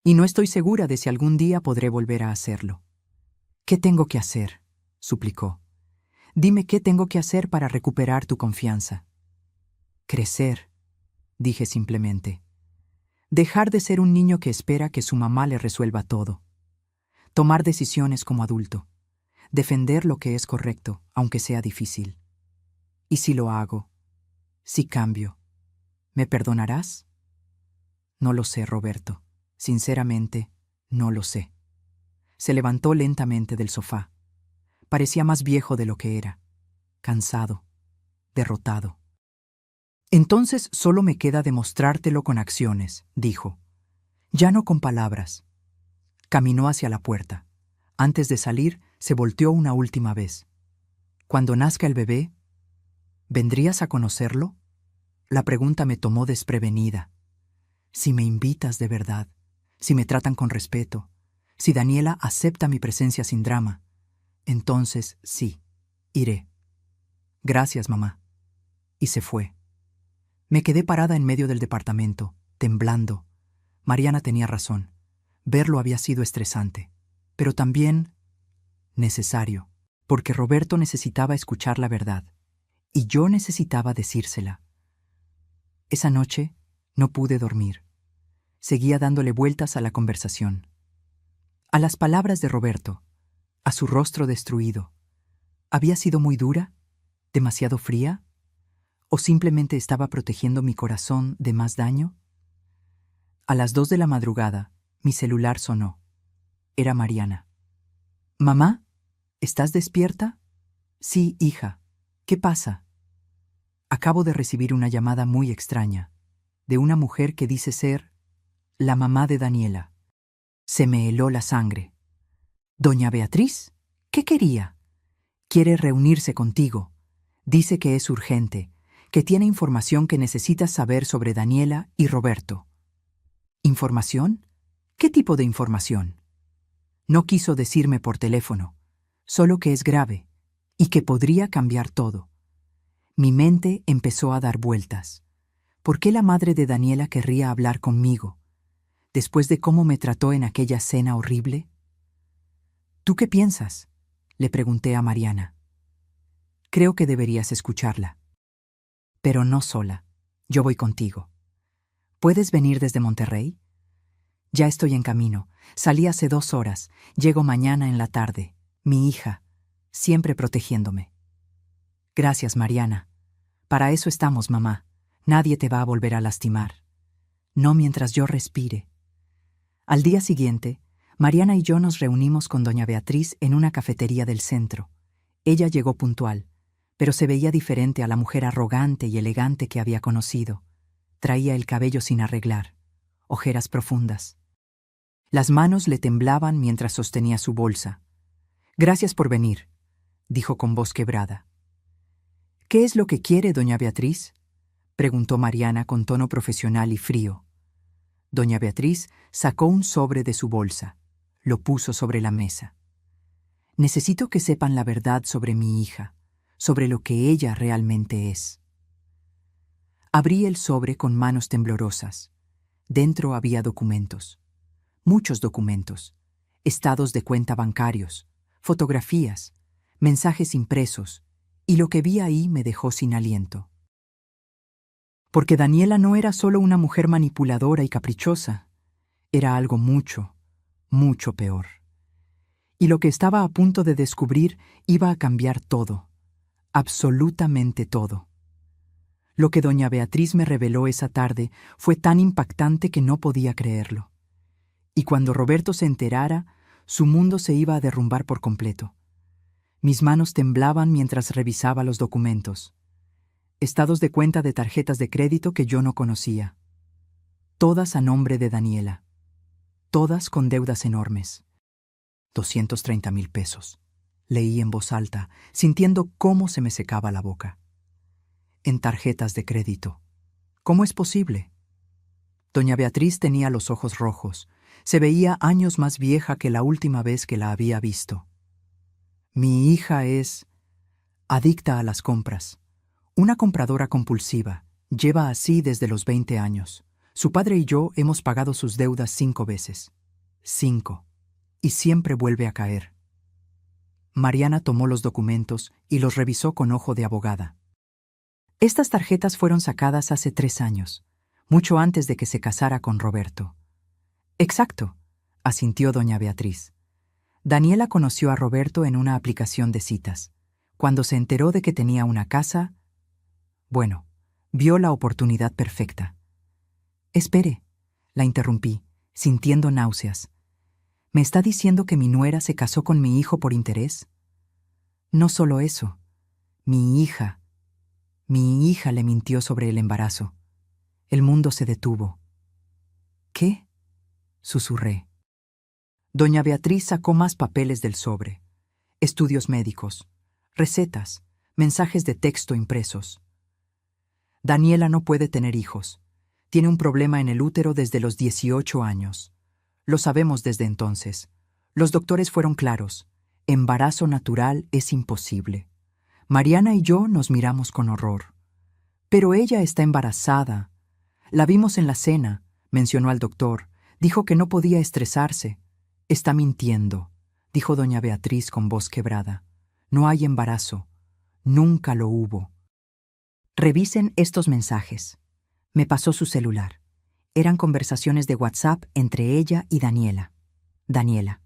Y no estoy segura de si algún día podré volver a hacerlo. ¿Qué tengo que hacer?, suplicó. Dime qué tengo que hacer para recuperar tu confianza. Crecer, dije simplemente. Dejar de ser un niño que espera que su mamá le resuelva todo. Tomar decisiones como adulto. Defender lo que es correcto, aunque sea difícil. ¿Y si lo hago? Si cambio, ¿me perdonarás? No lo sé, Roberto. Sinceramente, no lo sé. Se levantó lentamente del sofá. Parecía más viejo de lo que era. Cansado. Derrotado. Entonces solo me queda demostrártelo con acciones, dijo. Ya no con palabras. Caminó hacia la puerta. Antes de salir, se volteó una última vez. Cuando nazca el bebé, ¿vendrías a conocerlo? La pregunta me tomó desprevenida. Si me invitas de verdad, si me tratan con respeto, si Daniela acepta mi presencia sin drama, entonces sí, iré. Gracias, mamá. Y se fue. Me quedé parada en medio del departamento, temblando. Mariana tenía razón. Verlo había sido estresante, pero también necesario, porque Roberto necesitaba escuchar la verdad, y yo necesitaba decírsela. Esa noche no pude dormir. Seguía dándole vueltas a la conversación. A las palabras de Roberto, a su rostro destruido. ¿Había sido muy dura? ¿Demasiado fría? ¿O simplemente estaba protegiendo mi corazón de más daño? A las 2 de la madrugada, mi celular sonó. Era Mariana. «¿Mamá? ¿Estás despierta?» «Sí, hija. ¿Qué pasa?» Acabo de recibir una llamada muy extraña, de una mujer que dice ser la mamá de Daniela. Se me heló la sangre. «¿Doña Beatriz? ¿Qué quería?» «Quiere reunirse contigo. Dice que es urgente, que tiene información que necesitas saber sobre Daniela y Roberto». ¿Información? ¿Qué tipo de información? No quiso decirme por teléfono, solo que es grave y que podría cambiar todo. Mi mente empezó a dar vueltas. ¿Por qué la madre de Daniela querría hablar conmigo, después de cómo me trató en aquella cena horrible? ¿Tú qué piensas?, le pregunté a Mariana. Creo que deberías escucharla. Pero no sola. Yo voy contigo. ¿Puedes venir desde Monterrey? Ya estoy en camino. Salí hace 2 horas. Llego mañana en la tarde. Mi hija, siempre protegiéndome. Gracias, Mariana. Para eso estamos, mamá. Nadie te va a volver a lastimar. No mientras yo respire. Al día siguiente, Mariana y yo nos reunimos con doña Beatriz en una cafetería del centro. Ella llegó puntual, pero se veía diferente a la mujer arrogante y elegante que había conocido. Traía el cabello sin arreglar, ojeras profundas. Las manos le temblaban mientras sostenía su bolsa. «Gracias por venir», dijo con voz quebrada. «¿Qué es lo que quiere, doña Beatriz?», preguntó Mariana con tono profesional y frío. Doña Beatriz sacó un sobre de su bolsa. Lo puso sobre la mesa. «Necesito que sepan la verdad sobre mi hija, sobre lo que ella realmente es». Abrí el sobre con manos temblorosas. Dentro había documentos. Muchos documentos. Estados de cuenta bancarios, fotografías, mensajes impresos, y lo que vi ahí me dejó sin aliento. Porque Daniela no era solo una mujer manipuladora y caprichosa. Era algo mucho, mucho peor. Y lo que estaba a punto de descubrir iba a cambiar todo, absolutamente todo. Lo que doña Beatriz me reveló esa tarde fue tan impactante que no podía creerlo. Y cuando Roberto se enterara, su mundo se iba a derrumbar por completo. Mis manos temblaban mientras revisaba los documentos. Estados de cuenta de tarjetas de crédito que yo no conocía. Todas a nombre de Daniela. Todas con deudas enormes. 230,000 pesos. Leí en voz alta, sintiendo cómo se me secaba la boca. En tarjetas de crédito. ¿Cómo es posible? Doña Beatriz tenía los ojos rojos. Se veía años más vieja que la última vez que la había visto. Mi hija es adicta a las compras. Una compradora compulsiva. Lleva así desde los 20 años. Su padre y yo hemos pagado sus deudas 5 veces. 5. Y siempre vuelve a caer. Mariana tomó los documentos y los revisó con ojo de abogada. Estas tarjetas fueron sacadas hace 3 años, mucho antes de que se casara con Roberto. Exacto, asintió doña Beatriz. Daniela conoció a Roberto en una aplicación de citas. Cuando se enteró de que tenía una casa, bueno, vio la oportunidad perfecta. Espere, la interrumpí, sintiendo náuseas. ¿Me está diciendo que mi nuera se casó con mi hijo por interés? No solo eso. Mi hija le mintió sobre el embarazo. El mundo se detuvo. ¿Qué?, susurré. Doña Beatriz sacó más papeles del sobre. Estudios médicos, recetas, mensajes de texto impresos. Daniela no puede tener hijos. Tiene un problema en el útero desde los 18 años. Lo sabemos desde entonces. Los doctores fueron claros. Embarazo natural es imposible. Mariana y yo nos miramos con horror. Pero ella está embarazada. La vimos en la cena, mencionó al doctor. Dijo que no podía estresarse. Está mintiendo, dijo doña Beatriz con voz quebrada. No hay embarazo. Nunca lo hubo. Revisen estos mensajes. Me pasó su celular. Eran conversaciones de WhatsApp entre ella y Daniela. Daniela.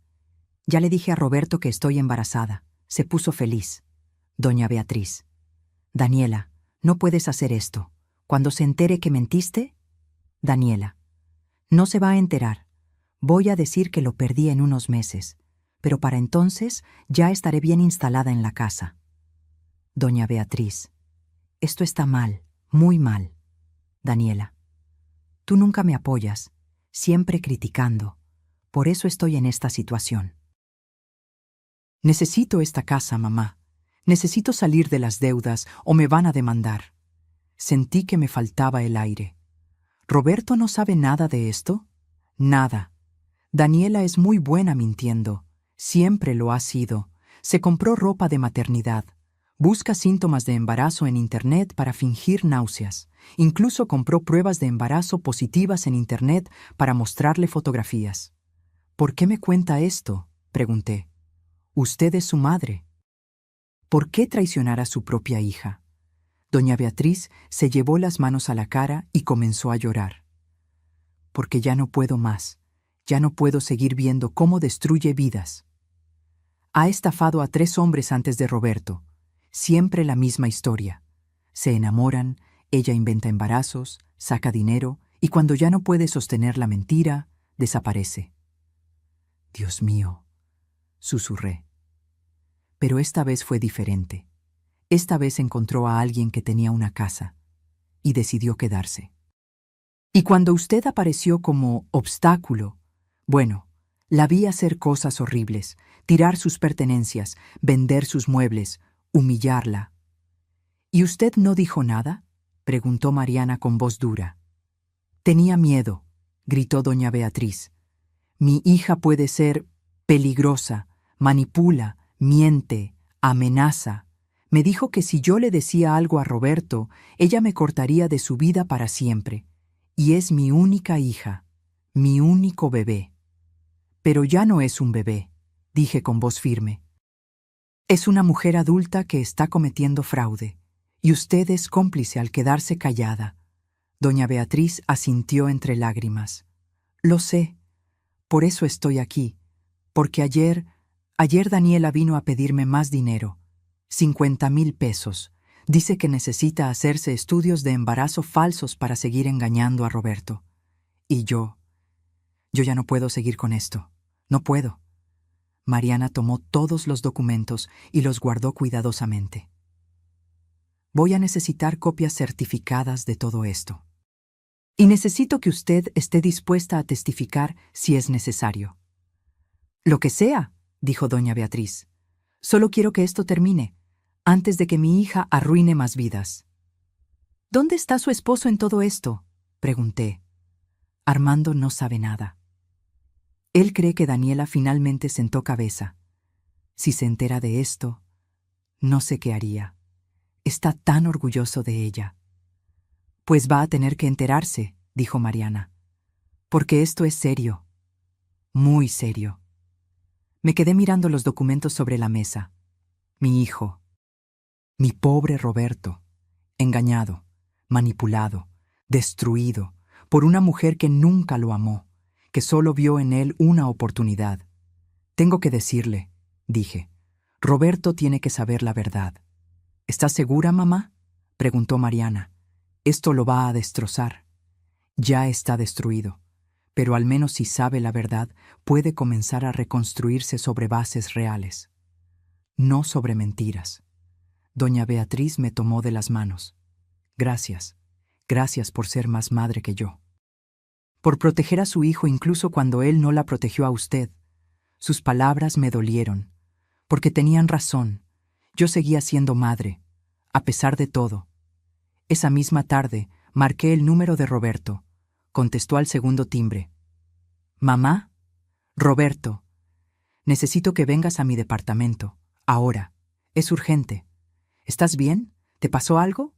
Ya le dije a Roberto que estoy embarazada. Se puso feliz. Doña Beatriz. Daniela, no puedes hacer esto. Cuando se entere que mentiste. Daniela. No se va a enterar. Voy a decir que lo perdí en unos meses, pero para entonces ya estaré bien instalada en la casa. Doña Beatriz. Esto está mal, muy mal. Daniela. Tú nunca me apoyas, siempre criticando. Por eso estoy en esta situación. Necesito esta casa, mamá. Necesito salir de las deudas o me van a demandar. Sentí que me faltaba el aire. ¿Roberto no sabe nada de esto? Nada. Daniela es muy buena mintiendo. Siempre lo ha sido. Se compró ropa de maternidad. Busca síntomas de embarazo en Internet para fingir náuseas. Incluso compró pruebas de embarazo positivas en Internet para mostrarle fotografías. ¿Por qué me cuenta esto?, pregunté. Usted es su madre. ¿Por qué traicionar a su propia hija? Doña Beatriz se llevó las manos a la cara y comenzó a llorar. Porque ya no puedo más. Ya no puedo seguir viendo cómo destruye vidas. Ha estafado a 3 hombres antes de Roberto. Siempre la misma historia. Se enamoran, ella inventa embarazos, saca dinero y cuando ya no puede sostener la mentira, desaparece. Dios mío, susurré. Pero esta vez fue diferente. Esta vez encontró a alguien que tenía una casa y decidió quedarse. Y cuando usted apareció como obstáculo, bueno, la vi hacer cosas horribles, tirar sus pertenencias, vender sus muebles, humillarla. ¿Y usted no dijo nada?, preguntó Mariana con voz dura. Tenía miedo, gritó doña Beatriz. Mi hija puede ser peligrosa, manipula, miente, amenaza. Me dijo que si yo le decía algo a Roberto, ella me cortaría de su vida para siempre. Y es mi única hija, mi único bebé. Pero ya no es un bebé, dije con voz firme. Es una mujer adulta que está cometiendo fraude, y usted es cómplice al quedarse callada. Doña Beatriz asintió entre lágrimas. Lo sé, por eso estoy aquí, porque ayer Daniela vino a pedirme más dinero, 50,000 pesos. Dice que necesita hacerse estudios de embarazo falsos para seguir engañando a Roberto. Y yo ya no puedo seguir con esto, no puedo. Mariana tomó todos los documentos y los guardó cuidadosamente. Voy a necesitar copias certificadas de todo esto. Y necesito que usted esté dispuesta a testificar si es necesario. Lo que sea, dijo doña Beatriz. Solo quiero que esto termine, antes de que mi hija arruine más vidas. ¿Dónde está su esposo en todo esto?, pregunté. Armando no sabe nada. Él cree que Daniela finalmente sentó cabeza. Si se entera de esto, no sé qué haría. Está tan orgulloso de ella. Pues va a tener que enterarse, dijo Mariana. Porque esto es serio. Muy serio. Me quedé mirando los documentos sobre la mesa. Mi hijo. Mi pobre Roberto. Engañado, manipulado, destruido por una mujer que nunca lo amó, que solo vio en él una oportunidad. Tengo que decirle, dije. Roberto tiene que saber la verdad. ¿Estás segura, mamá?, preguntó Mariana. Esto lo va a destrozar. Ya está destruido, pero al menos si sabe la verdad, puede comenzar a reconstruirse sobre bases reales, no sobre mentiras. Doña Beatriz me tomó de las manos. Gracias, gracias por ser más madre que yo. Por proteger a su hijo incluso cuando él no la protegió a usted. Sus palabras me dolieron, porque tenían razón. Yo seguía siendo madre, a pesar de todo. Esa misma tarde, marqué el número de Roberto. Contestó al segundo timbre. «Mamá, Roberto, necesito que vengas a mi departamento. Ahora. Es urgente. ¿Estás bien? ¿Te pasó algo?»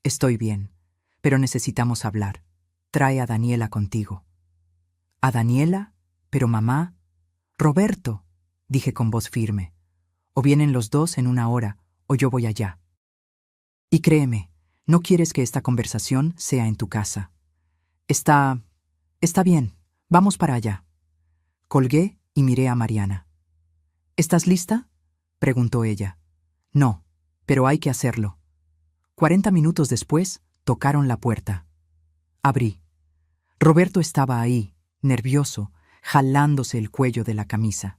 «Estoy bien, pero necesitamos hablar. Trae a Daniela contigo». «¿A Daniela? Pero mamá...» «Roberto», dije con voz firme. «O vienen los dos en una hora, o yo voy allá. Y créeme, no quieres que esta conversación sea en tu casa. Está bien, vamos para allá». Colgué y miré a Mariana. «¿Estás lista?», preguntó ella. «No, pero hay que hacerlo». 40 minutos después, tocaron la puerta. Abrí. Roberto estaba ahí, nervioso, jalándose el cuello de la camisa.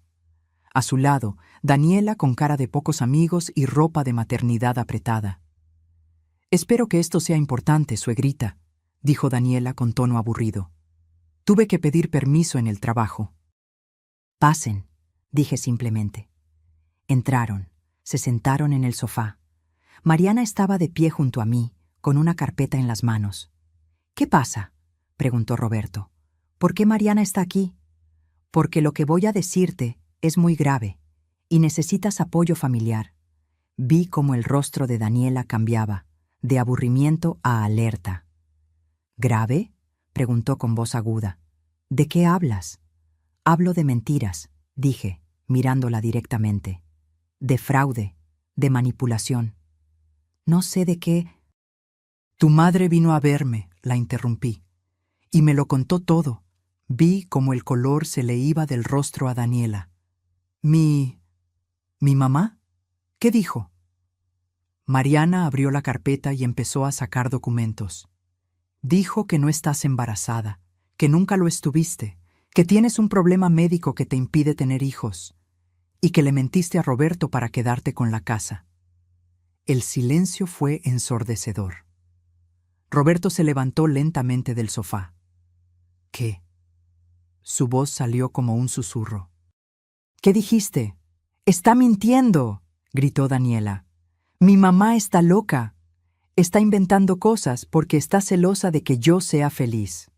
A su lado, Daniela con cara de pocos amigos y ropa de maternidad apretada. «Espero que esto sea importante, suegrita», dijo Daniela con tono aburrido. «Tuve que pedir permiso en el trabajo». «Pasen», dije simplemente. Entraron, se sentaron en el sofá. Mariana estaba de pie junto a mí, con una carpeta en las manos. «¿Qué pasa?», preguntó Roberto. «¿Por qué Mariana está aquí?» «Porque lo que voy a decirte es muy grave y necesitas apoyo familiar. Vi cómo el rostro de Daniela cambiaba, de aburrimiento a alerta. ¿Grave?, preguntó con voz aguda. ¿De qué hablas? Hablo de mentiras, dije, mirándola directamente. De fraude, de manipulación. No sé de qué. Tu madre vino a verme, la interrumpí, y me lo contó todo. Vi cómo el color se le iba del rostro a Daniela. ¿Mi mamá? ¿Qué dijo? Mariana abrió la carpeta y empezó a sacar documentos. Dijo que no estás embarazada, que nunca lo estuviste, que tienes un problema médico que te impide tener hijos, y que le mentiste a Roberto para quedarte con la casa. El silencio fue ensordecedor. Roberto se levantó lentamente del sofá. ¿Qué? Su voz salió como un susurro. ¿Qué dijiste? ¡Está mintiendo!, gritó Daniela. Mi mamá está loca. Está inventando cosas porque está celosa de que yo sea feliz.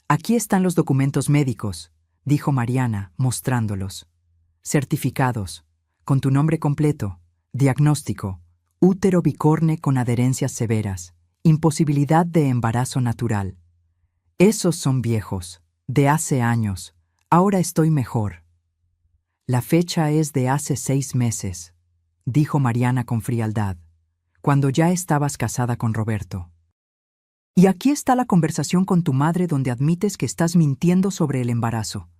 Aquí están los documentos médicos, dijo Mariana, mostrándolos. Certificados, con tu nombre completo, diagnóstico, útero bicorne con adherencias severas, imposibilidad de embarazo natural. Esos son viejos, de hace años. Ahora estoy mejor. La fecha es de hace 6 meses, dijo Mariana con frialdad, cuando ya estabas casada con Roberto. Y aquí está la conversación con tu madre donde admites que estás mintiendo sobre el embarazo.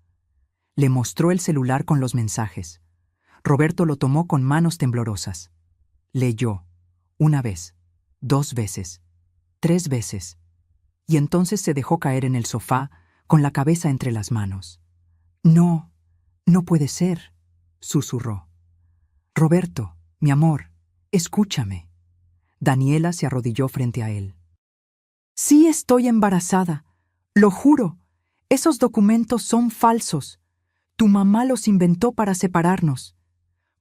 Le mostró el celular con los mensajes. Roberto lo tomó con manos temblorosas. Leyó, 1 vez, 2 veces, 3 veces, y entonces se dejó caer en el sofá con la cabeza entre las manos. No, no puede ser, susurró. Roberto, mi amor, escúchame. Daniela se arrodilló frente a él. Sí estoy embarazada, lo juro. Esos documentos son falsos. Tu mamá los inventó para separarnos.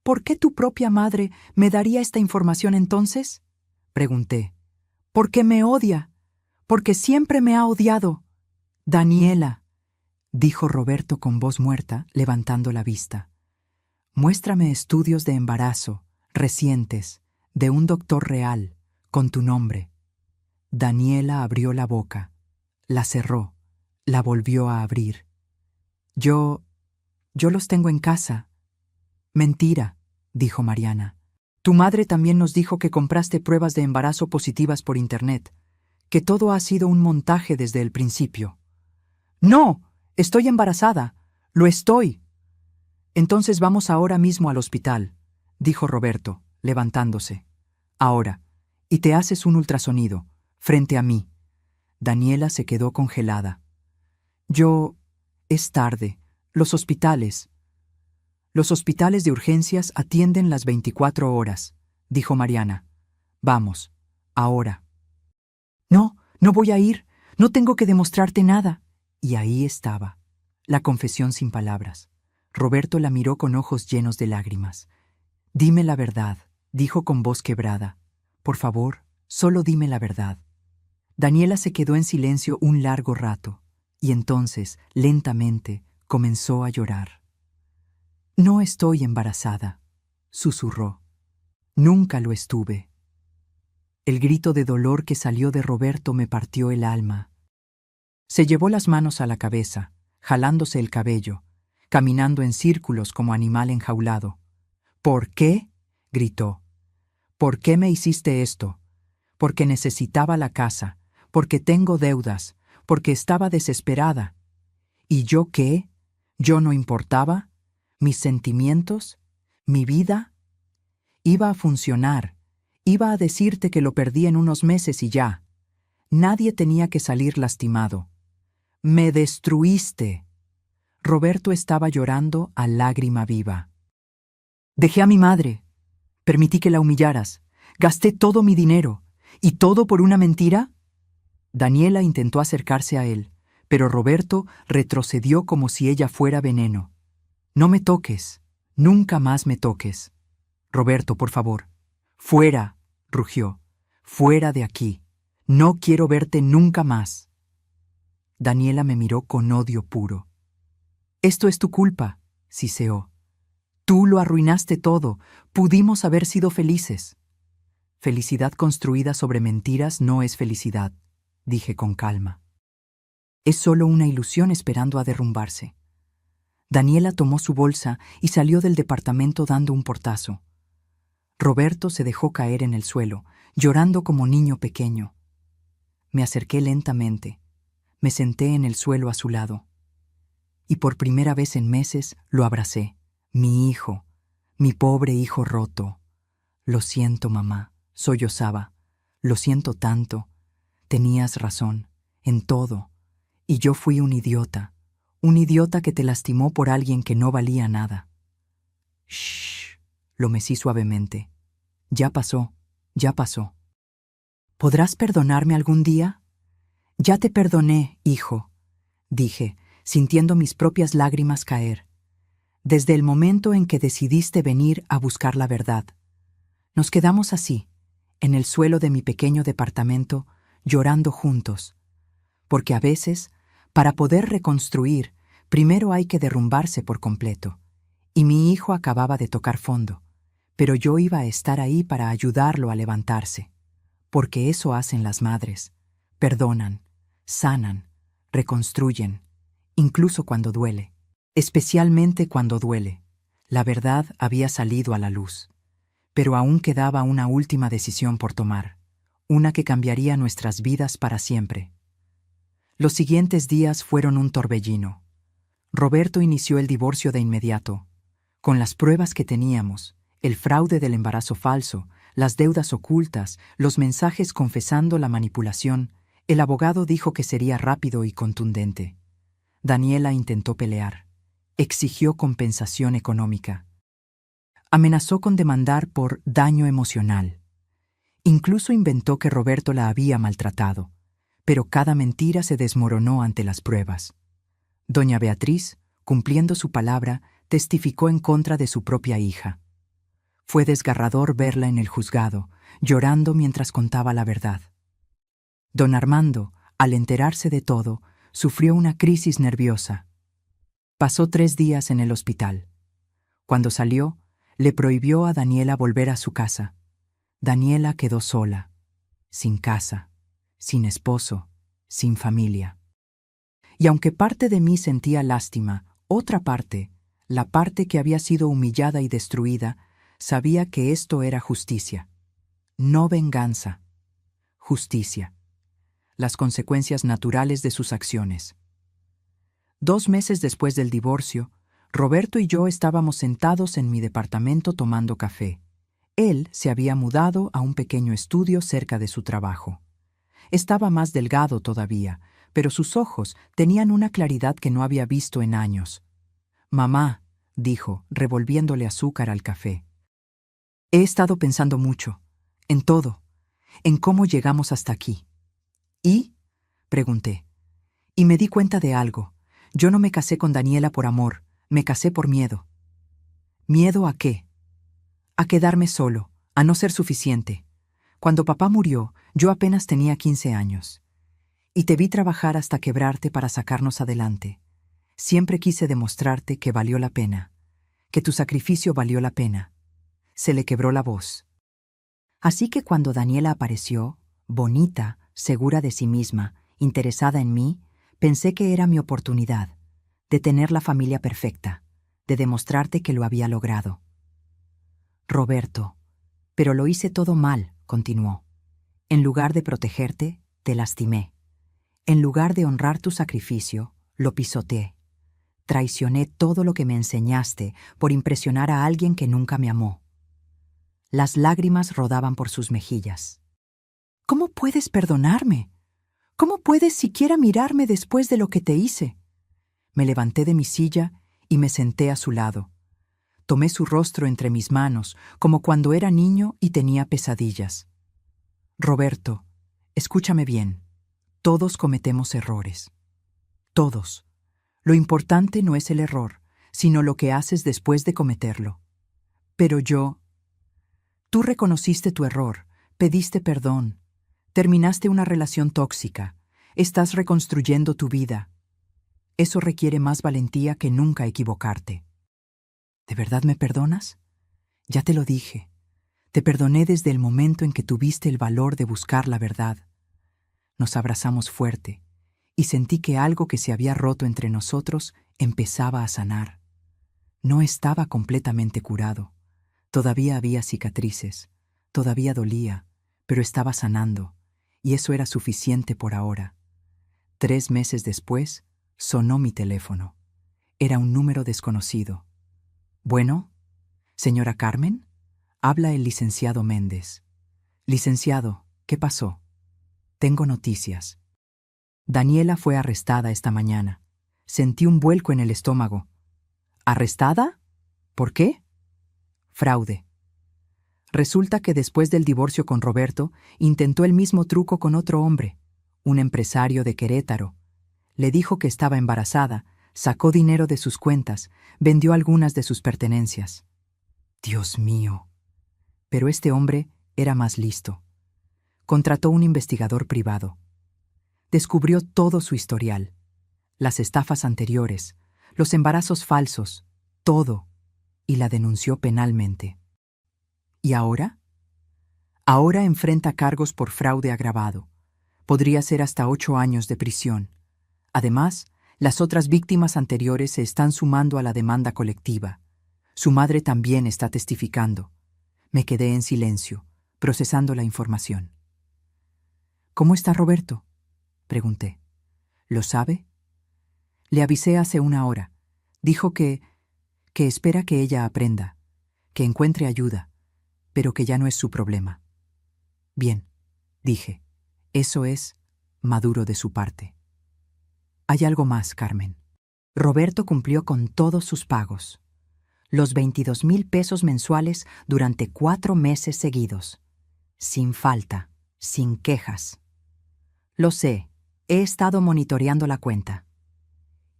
¿Por qué tu propia madre me daría esta información entonces?, pregunté. Porque me odia. Porque siempre me ha odiado. Daniela, dijo Roberto con voz muerta, levantando la vista. Muéstrame estudios de embarazo, recientes, de un doctor real, con tu nombre. Daniela abrió la boca, la cerró, la volvió a abrir. Yo los tengo en casa. Mentira, dijo Mariana. Tu madre también nos dijo que compraste pruebas de embarazo positivas por internet, que todo ha sido un montaje desde el principio. ¡No! Estoy embarazada. ¡Lo estoy! Entonces vamos ahora mismo al hospital, dijo Roberto, levantándose. Ahora, y te haces un ultrasonido, frente a mí. Daniela se quedó congelada. Es tarde. Los hospitales de urgencias atienden las 24 horas, dijo Mariana. Vamos, ahora. No, no voy a ir. No tengo que demostrarte nada. Y ahí estaba, la confesión sin palabras. Roberto la miró con ojos llenos de lágrimas. Dime la verdad, dijo con voz quebrada. Por favor, solo dime la verdad. Daniela se quedó en silencio un largo rato, y entonces, lentamente, comenzó a llorar. No estoy embarazada, susurró. Nunca lo estuve. El grito de dolor que salió de Roberto me partió el alma. Se llevó las manos a la cabeza, jalándose el cabello, caminando en círculos como animal enjaulado. ¿Por qué?, gritó. ¿Por qué me hiciste esto? Porque necesitaba la casa, porque tengo deudas, porque estaba desesperada. ¿Y yo qué? ¿Yo no importaba? ¿Mis sentimientos? ¿Mi vida? Iba a funcionar. Iba a decirte que lo perdí en unos meses y ya. Nadie tenía que salir lastimado. ¡Me destruiste! Roberto estaba llorando a lágrima viva. Dejé a mi madre. Permití que la humillaras. Gasté todo mi dinero. ¿Y todo por una mentira? Daniela intentó acercarse a él, pero Roberto retrocedió como si ella fuera veneno. No me toques. Nunca más me toques. Roberto, por favor. Fuera, rugió. Fuera de aquí. No quiero verte nunca más. Daniela me miró con odio puro. Esto es tu culpa, siseó. Tú lo arruinaste todo. Pudimos haber sido felices. Felicidad construida sobre mentiras no es felicidad, dije con calma. Es solo una ilusión esperando a derrumbarse. Daniela tomó su bolsa y salió del departamento dando un portazo. Roberto se dejó caer en el suelo, llorando como niño pequeño. Me acerqué lentamente. Me senté en el suelo a su lado. Y por primera vez en meses lo abracé. Mi hijo, mi pobre hijo roto. Lo siento, mamá, sollozaba. Lo siento tanto. Tenías razón, en todo. Y yo fui un idiota que te lastimó por alguien que no valía nada. Shh, lo mecí suavemente. Ya pasó, ya pasó. ¿Podrás perdonarme algún día? Ya te perdoné, hijo, dije, sintiendo mis propias lágrimas caer. Desde el momento en que decidiste venir a buscar la verdad. Nos quedamos así, en el suelo de mi pequeño departamento, llorando juntos. Porque a veces, para poder reconstruir, primero hay que derrumbarse por completo. Y mi hijo acababa de tocar fondo, pero yo iba a estar ahí para ayudarlo a levantarse. Porque eso hacen las madres. Perdonan, sanan, reconstruyen, incluso cuando duele. Especialmente cuando duele. La verdad había salido a la luz. Pero aún quedaba una última decisión por tomar, una que cambiaría nuestras vidas para siempre. Los siguientes días fueron un torbellino. Roberto inició el divorcio de inmediato. Con las pruebas que teníamos, el fraude del embarazo falso, las deudas ocultas, los mensajes confesando la manipulación, el abogado dijo que sería rápido y contundente. Daniela intentó pelear. Exigió compensación económica. Amenazó con demandar por daño emocional. Incluso inventó que Roberto la había maltratado, pero cada mentira se desmoronó ante las pruebas. Doña Beatriz, cumpliendo su palabra, testificó en contra de su propia hija. Fue desgarrador verla en el juzgado, llorando mientras contaba la verdad. Don Armando, al enterarse de todo, sufrió una crisis nerviosa. Pasó 3 días en el hospital. Cuando salió, le prohibió a Daniela volver a su casa. Daniela quedó sola, sin casa, sin esposo, sin familia. Y aunque parte de mí sentía lástima, otra parte, la parte que había sido humillada y destruida, sabía que esto era justicia. No venganza. Justicia. Las consecuencias naturales de sus acciones. 2 meses después del divorcio, Roberto y yo estábamos sentados en mi departamento tomando café. Él se había mudado a un pequeño estudio cerca de su trabajo. Estaba más delgado todavía, pero sus ojos tenían una claridad que no había visto en años. «Mamá», dijo, revolviéndole azúcar al café. «He estado pensando mucho, en todo, en cómo llegamos hasta aquí». «¿Y?», pregunté. Y me di cuenta de algo. Yo no me casé con Daniela por amor, me casé por miedo. ¿Miedo a qué? A quedarme solo, a no ser suficiente. Cuando papá murió, yo apenas tenía 15 años. Y te vi trabajar hasta quebrarte para sacarnos adelante. Siempre quise demostrarte que valió la pena, que tu sacrificio valió la pena. Se le quebró la voz. Así que cuando Daniela apareció, bonita, segura de sí misma, interesada en mí, pensé que era mi oportunidad, de tener la familia perfecta, de demostrarte que lo había logrado. Roberto, pero lo hice todo mal, continuó. En lugar de protegerte, te lastimé. En lugar de honrar tu sacrificio, lo pisoteé. Traicioné todo lo que me enseñaste por impresionar a alguien que nunca me amó. Las lágrimas rodaban por sus mejillas. ¿Cómo puedes perdonarme? ¿Cómo puedes siquiera mirarme después de lo que te hice? Me levanté de mi silla y me senté a su lado. Tomé su rostro entre mis manos, como cuando era niño y tenía pesadillas. Roberto, escúchame bien. Todos cometemos errores. Todos. Lo importante no es el error, sino lo que haces después de cometerlo. Pero tú reconociste tu error, pediste perdón, terminaste una relación tóxica, estás reconstruyendo tu vida. Eso requiere más valentía que nunca equivocarte. ¿De verdad me perdonas? Ya te lo dije. Te perdoné desde el momento en que tuviste el valor de buscar la verdad. Nos abrazamos fuerte y sentí que algo que se había roto entre nosotros empezaba a sanar. No estaba completamente curado. Todavía había cicatrices, todavía dolía, pero estaba sanando, y eso era suficiente por ahora. 3 meses después, sonó mi teléfono. Era un número desconocido. Bueno, señora Carmen, habla el licenciado Méndez. Licenciado, ¿qué pasó? Tengo noticias. Daniela fue arrestada esta mañana. Sentí un vuelco en el estómago. ¿Arrestada? ¿Por qué? Fraude. Resulta que después del divorcio con Roberto, intentó el mismo truco con otro hombre, un empresario de Querétaro. Le dijo que estaba embarazada, sacó dinero de sus cuentas, vendió algunas de sus pertenencias. Dios mío. Pero este hombre era más listo. Contrató un investigador privado. Descubrió todo su historial, las estafas anteriores, los embarazos falsos, todo, y la denunció penalmente. ¿Y ahora? Ahora enfrenta cargos por fraude agravado. Podría ser hasta 8 años de prisión. Además, las otras víctimas anteriores se están sumando a la demanda colectiva. Su madre también está testificando. Me quedé en silencio, procesando la información. ¿Cómo está Roberto?, pregunté. ¿Lo sabe? Le avisé hace 1 hora. Dijo que espera que ella aprenda, que encuentre ayuda, pero que ya no es su problema. Bien, dije, eso es maduro de su parte. Hay algo más, Carmen. Roberto cumplió con todos sus pagos. Los 22,000 pesos mensuales durante 4 meses seguidos. Sin falta, sin quejas. Lo sé, he estado monitoreando la cuenta.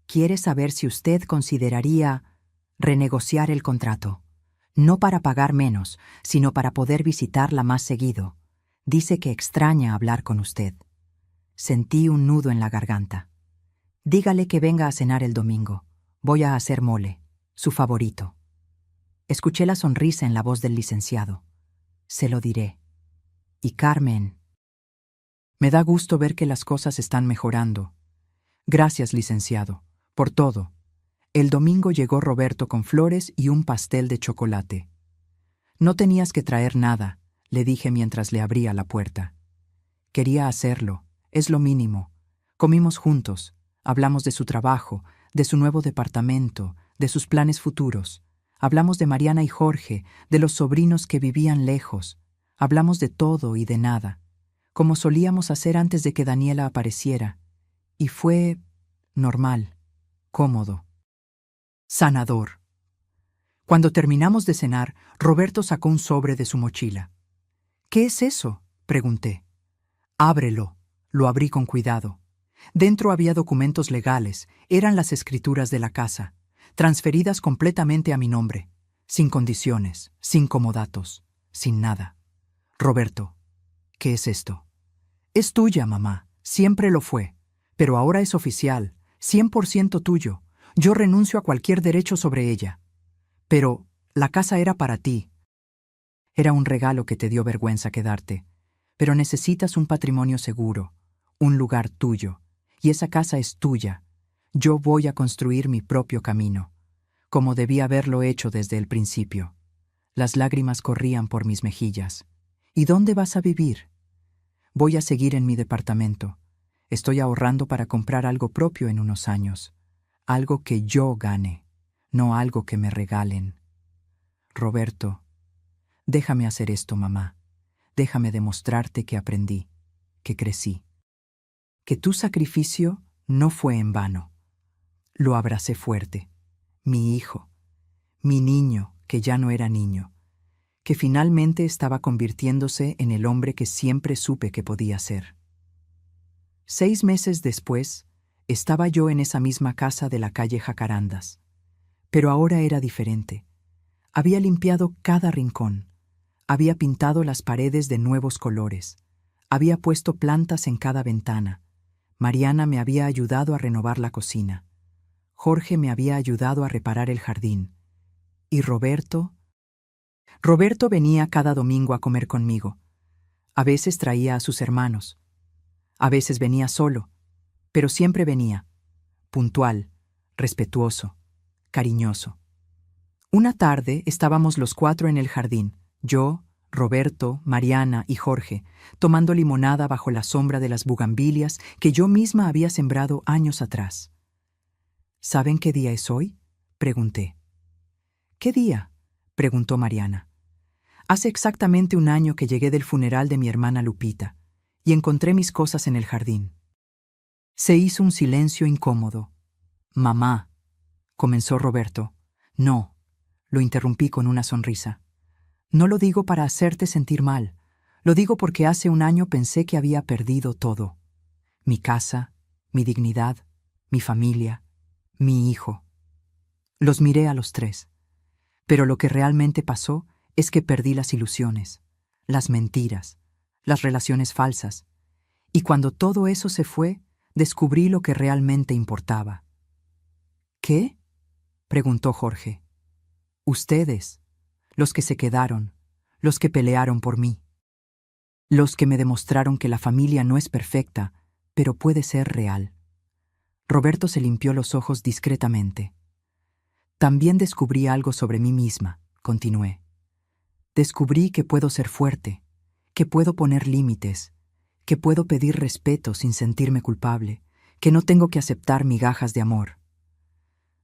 ¿Quiere saber si usted consideraría renegociar el contrato? No para pagar menos, sino para poder visitarla más seguido. Dice que extraña hablar con usted. Sentí un nudo en la garganta. Dígale que venga a cenar el domingo. Voy a hacer mole, su favorito. Escuché la sonrisa en la voz del licenciado. Se lo diré. Y Carmen. Me da gusto ver que las cosas están mejorando. Gracias, licenciado, por todo. El domingo llegó Roberto con flores y un pastel de chocolate. No tenías que traer nada, le dije mientras le abría la puerta. Quería hacerlo, es lo mínimo. Comimos juntos, hablamos de su trabajo, de su nuevo departamento, de sus planes futuros. Hablamos de Mariana y Jorge, de los sobrinos que vivían lejos. Hablamos de todo y de nada, como solíamos hacer antes de que Daniela apareciera. Y fue normal, cómodo, sanador. Cuando terminamos de cenar, Roberto sacó un sobre de su mochila. ¿Qué es eso?, pregunté. Ábrelo. Lo abrí con cuidado. Dentro había documentos legales, eran las escrituras de la casa, transferidas completamente a mi nombre, sin condiciones, sin comodatos, sin nada. Roberto, ¿qué es esto? Es tuya, mamá, siempre lo fue, pero ahora es oficial, 100% tuyo. Yo renuncio a cualquier derecho sobre ella. Pero la casa era para ti. Era un regalo que te dio vergüenza quedarte, pero necesitas un patrimonio seguro, un lugar tuyo, y esa casa es tuya. Yo voy a construir mi propio camino, como debí haberlo hecho desde el principio. Las lágrimas corrían por mis mejillas. ¿Y dónde vas a vivir? Voy a seguir en mi departamento. Estoy ahorrando para comprar algo propio en unos años. Algo que yo gane, no algo que me regalen. Roberto, déjame hacer esto, mamá. Déjame demostrarte que aprendí, que crecí. Que tu sacrificio no fue en vano. Lo abracé fuerte. Mi hijo, mi niño, que ya no era niño, que finalmente estaba convirtiéndose en el hombre que siempre supe que podía ser. 6 meses después, estaba yo en esa misma casa de la calle Jacarandas. Pero ahora era diferente. Había limpiado cada rincón. Había pintado las paredes de nuevos colores. Había puesto plantas en cada ventana. Mariana me había ayudado a renovar la cocina. Jorge me había ayudado a reparar el jardín. ¿Y Roberto? Roberto venía cada domingo a comer conmigo. A veces traía a sus hermanos. A veces venía solo, pero siempre venía, puntual, respetuoso, cariñoso. Una tarde estábamos los cuatro en el jardín, yo, Roberto, Mariana y Jorge, tomando limonada bajo la sombra de las bugambilias que yo misma había sembrado años atrás. ¿Saben qué día es hoy?, pregunté. ¿Qué día?, preguntó Mariana. Hace exactamente un año que llegué del funeral de mi hermana Lupita y encontré mis cosas en el jardín. Se hizo un silencio incómodo. Mamá, comenzó Roberto. No, lo interrumpí con una sonrisa. No lo digo para hacerte sentir mal. Lo digo porque hace un año pensé que había perdido todo. Mi casa, mi dignidad, mi familia, mi hijo. Los miré a los tres. Pero lo que realmente pasó es que perdí las ilusiones, las mentiras, las relaciones falsas. Y cuando todo eso se fue, descubrí lo que realmente importaba. ¿Qué?, preguntó Jorge. Ustedes, los que se quedaron, los que pelearon por mí. Los que me demostraron que la familia no es perfecta, pero puede ser real. Roberto se limpió los ojos discretamente. También descubrí algo sobre mí misma, continué. Descubrí que puedo ser fuerte, que puedo poner límites, que puedo pedir respeto sin sentirme culpable, que no tengo que aceptar migajas de amor.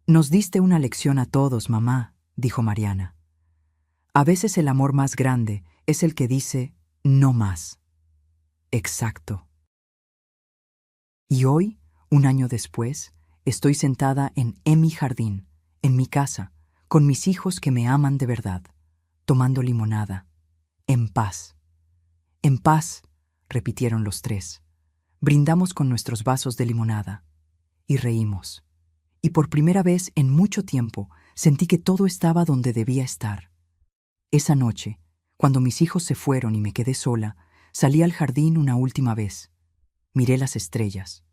Nos diste una lección a todos, mamá, dijo Mariana. A veces el amor más grande es el que dice no más. Exacto. Y hoy, un año después, estoy sentada en mi jardín, en mi casa, con mis hijos que me aman de verdad, tomando limonada, en paz. En paz, repitieron los tres. Brindamos con nuestros vasos de limonada y reímos. Y por primera vez en mucho tiempo sentí que todo estaba donde debía estar. Esa noche, cuando mis hijos se fueron y me quedé sola, salí al jardín una última vez. Miré las estrellas.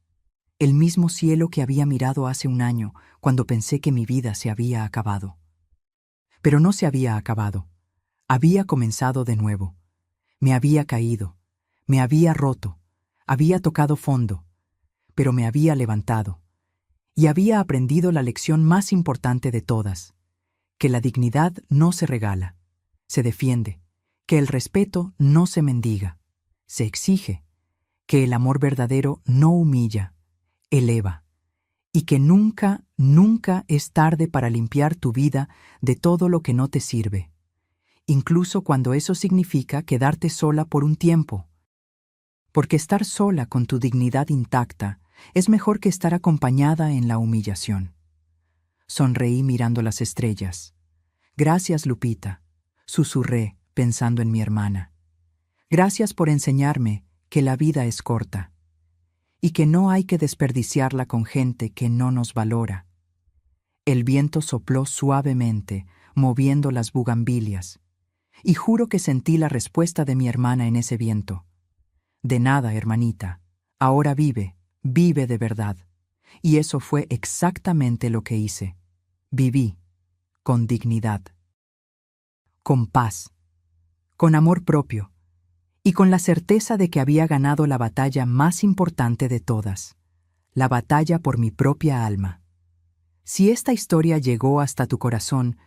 El mismo cielo que había mirado hace un año cuando pensé que mi vida se había acabado. Pero no se había acabado. Había comenzado de nuevo. Me había caído. Me había roto. Había tocado fondo. Pero me había levantado. Y había aprendido la lección más importante de todas, que la dignidad no se regala, se defiende, que el respeto no se mendiga, se exige, que el amor verdadero no humilla, eleva, y que nunca, nunca es tarde para limpiar tu vida de todo lo que no te sirve, incluso cuando eso significa quedarte sola por un tiempo, porque estar sola con tu dignidad intacta es mejor que estar acompañada en la humillación. Sonreí mirando las estrellas. Gracias, Lupita, susurré pensando en mi hermana. Gracias por enseñarme que la vida es corta y que no hay que desperdiciarla con gente que no nos valora. El viento sopló suavemente, moviendo las bugambilias, y juro que sentí la respuesta de mi hermana en ese viento. De nada, hermanita, ahora vive. Vive de verdad. Y eso fue exactamente lo que hice. Viví, con dignidad, con paz, con amor propio, y con la certeza de que había ganado la batalla más importante de todas, la batalla por mi propia alma. Si esta historia llegó hasta tu corazón,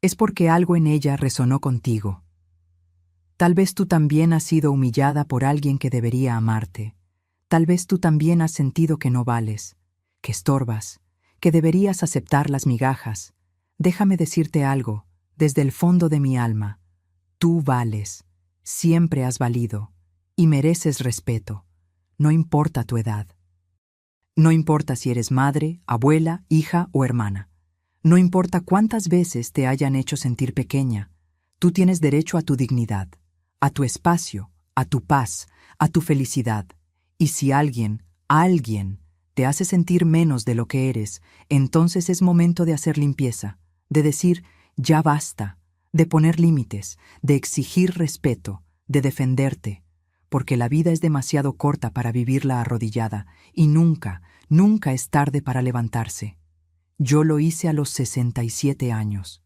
es porque algo en ella resonó contigo. Tal vez tú también has sido humillada por alguien que debería amarte. Tal vez tú también has sentido que no vales, que estorbas, que deberías aceptar las migajas. Déjame decirte algo, desde el fondo de mi alma. Tú vales, siempre has valido, y mereces respeto. No importa tu edad. No importa si eres madre, abuela, hija o hermana. No importa cuántas veces te hayan hecho sentir pequeña. Tú tienes derecho a tu dignidad, a tu espacio, a tu paz, a tu felicidad. Y si alguien te hace sentir menos de lo que eres, entonces es momento de hacer limpieza, de decir, ya basta, de poner límites, de exigir respeto, de defenderte, porque la vida es demasiado corta para vivirla arrodillada y nunca, nunca es tarde para levantarse. Yo lo hice a los 67 años.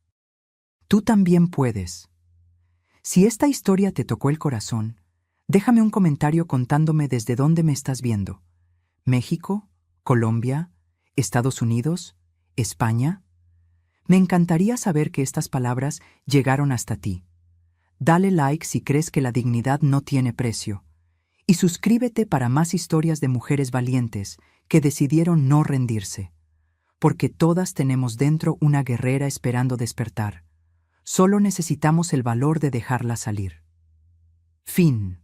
Tú también puedes. Si esta historia te tocó el corazón, déjame un comentario contándome desde dónde me estás viendo. ¿México? ¿Colombia? ¿Estados Unidos? ¿España? Me encantaría saber que estas palabras llegaron hasta ti. Dale like si crees que la dignidad no tiene precio. Y suscríbete para más historias de mujeres valientes que decidieron no rendirse. Porque todas tenemos dentro una guerrera esperando despertar. Solo necesitamos el valor de dejarla salir. Fin.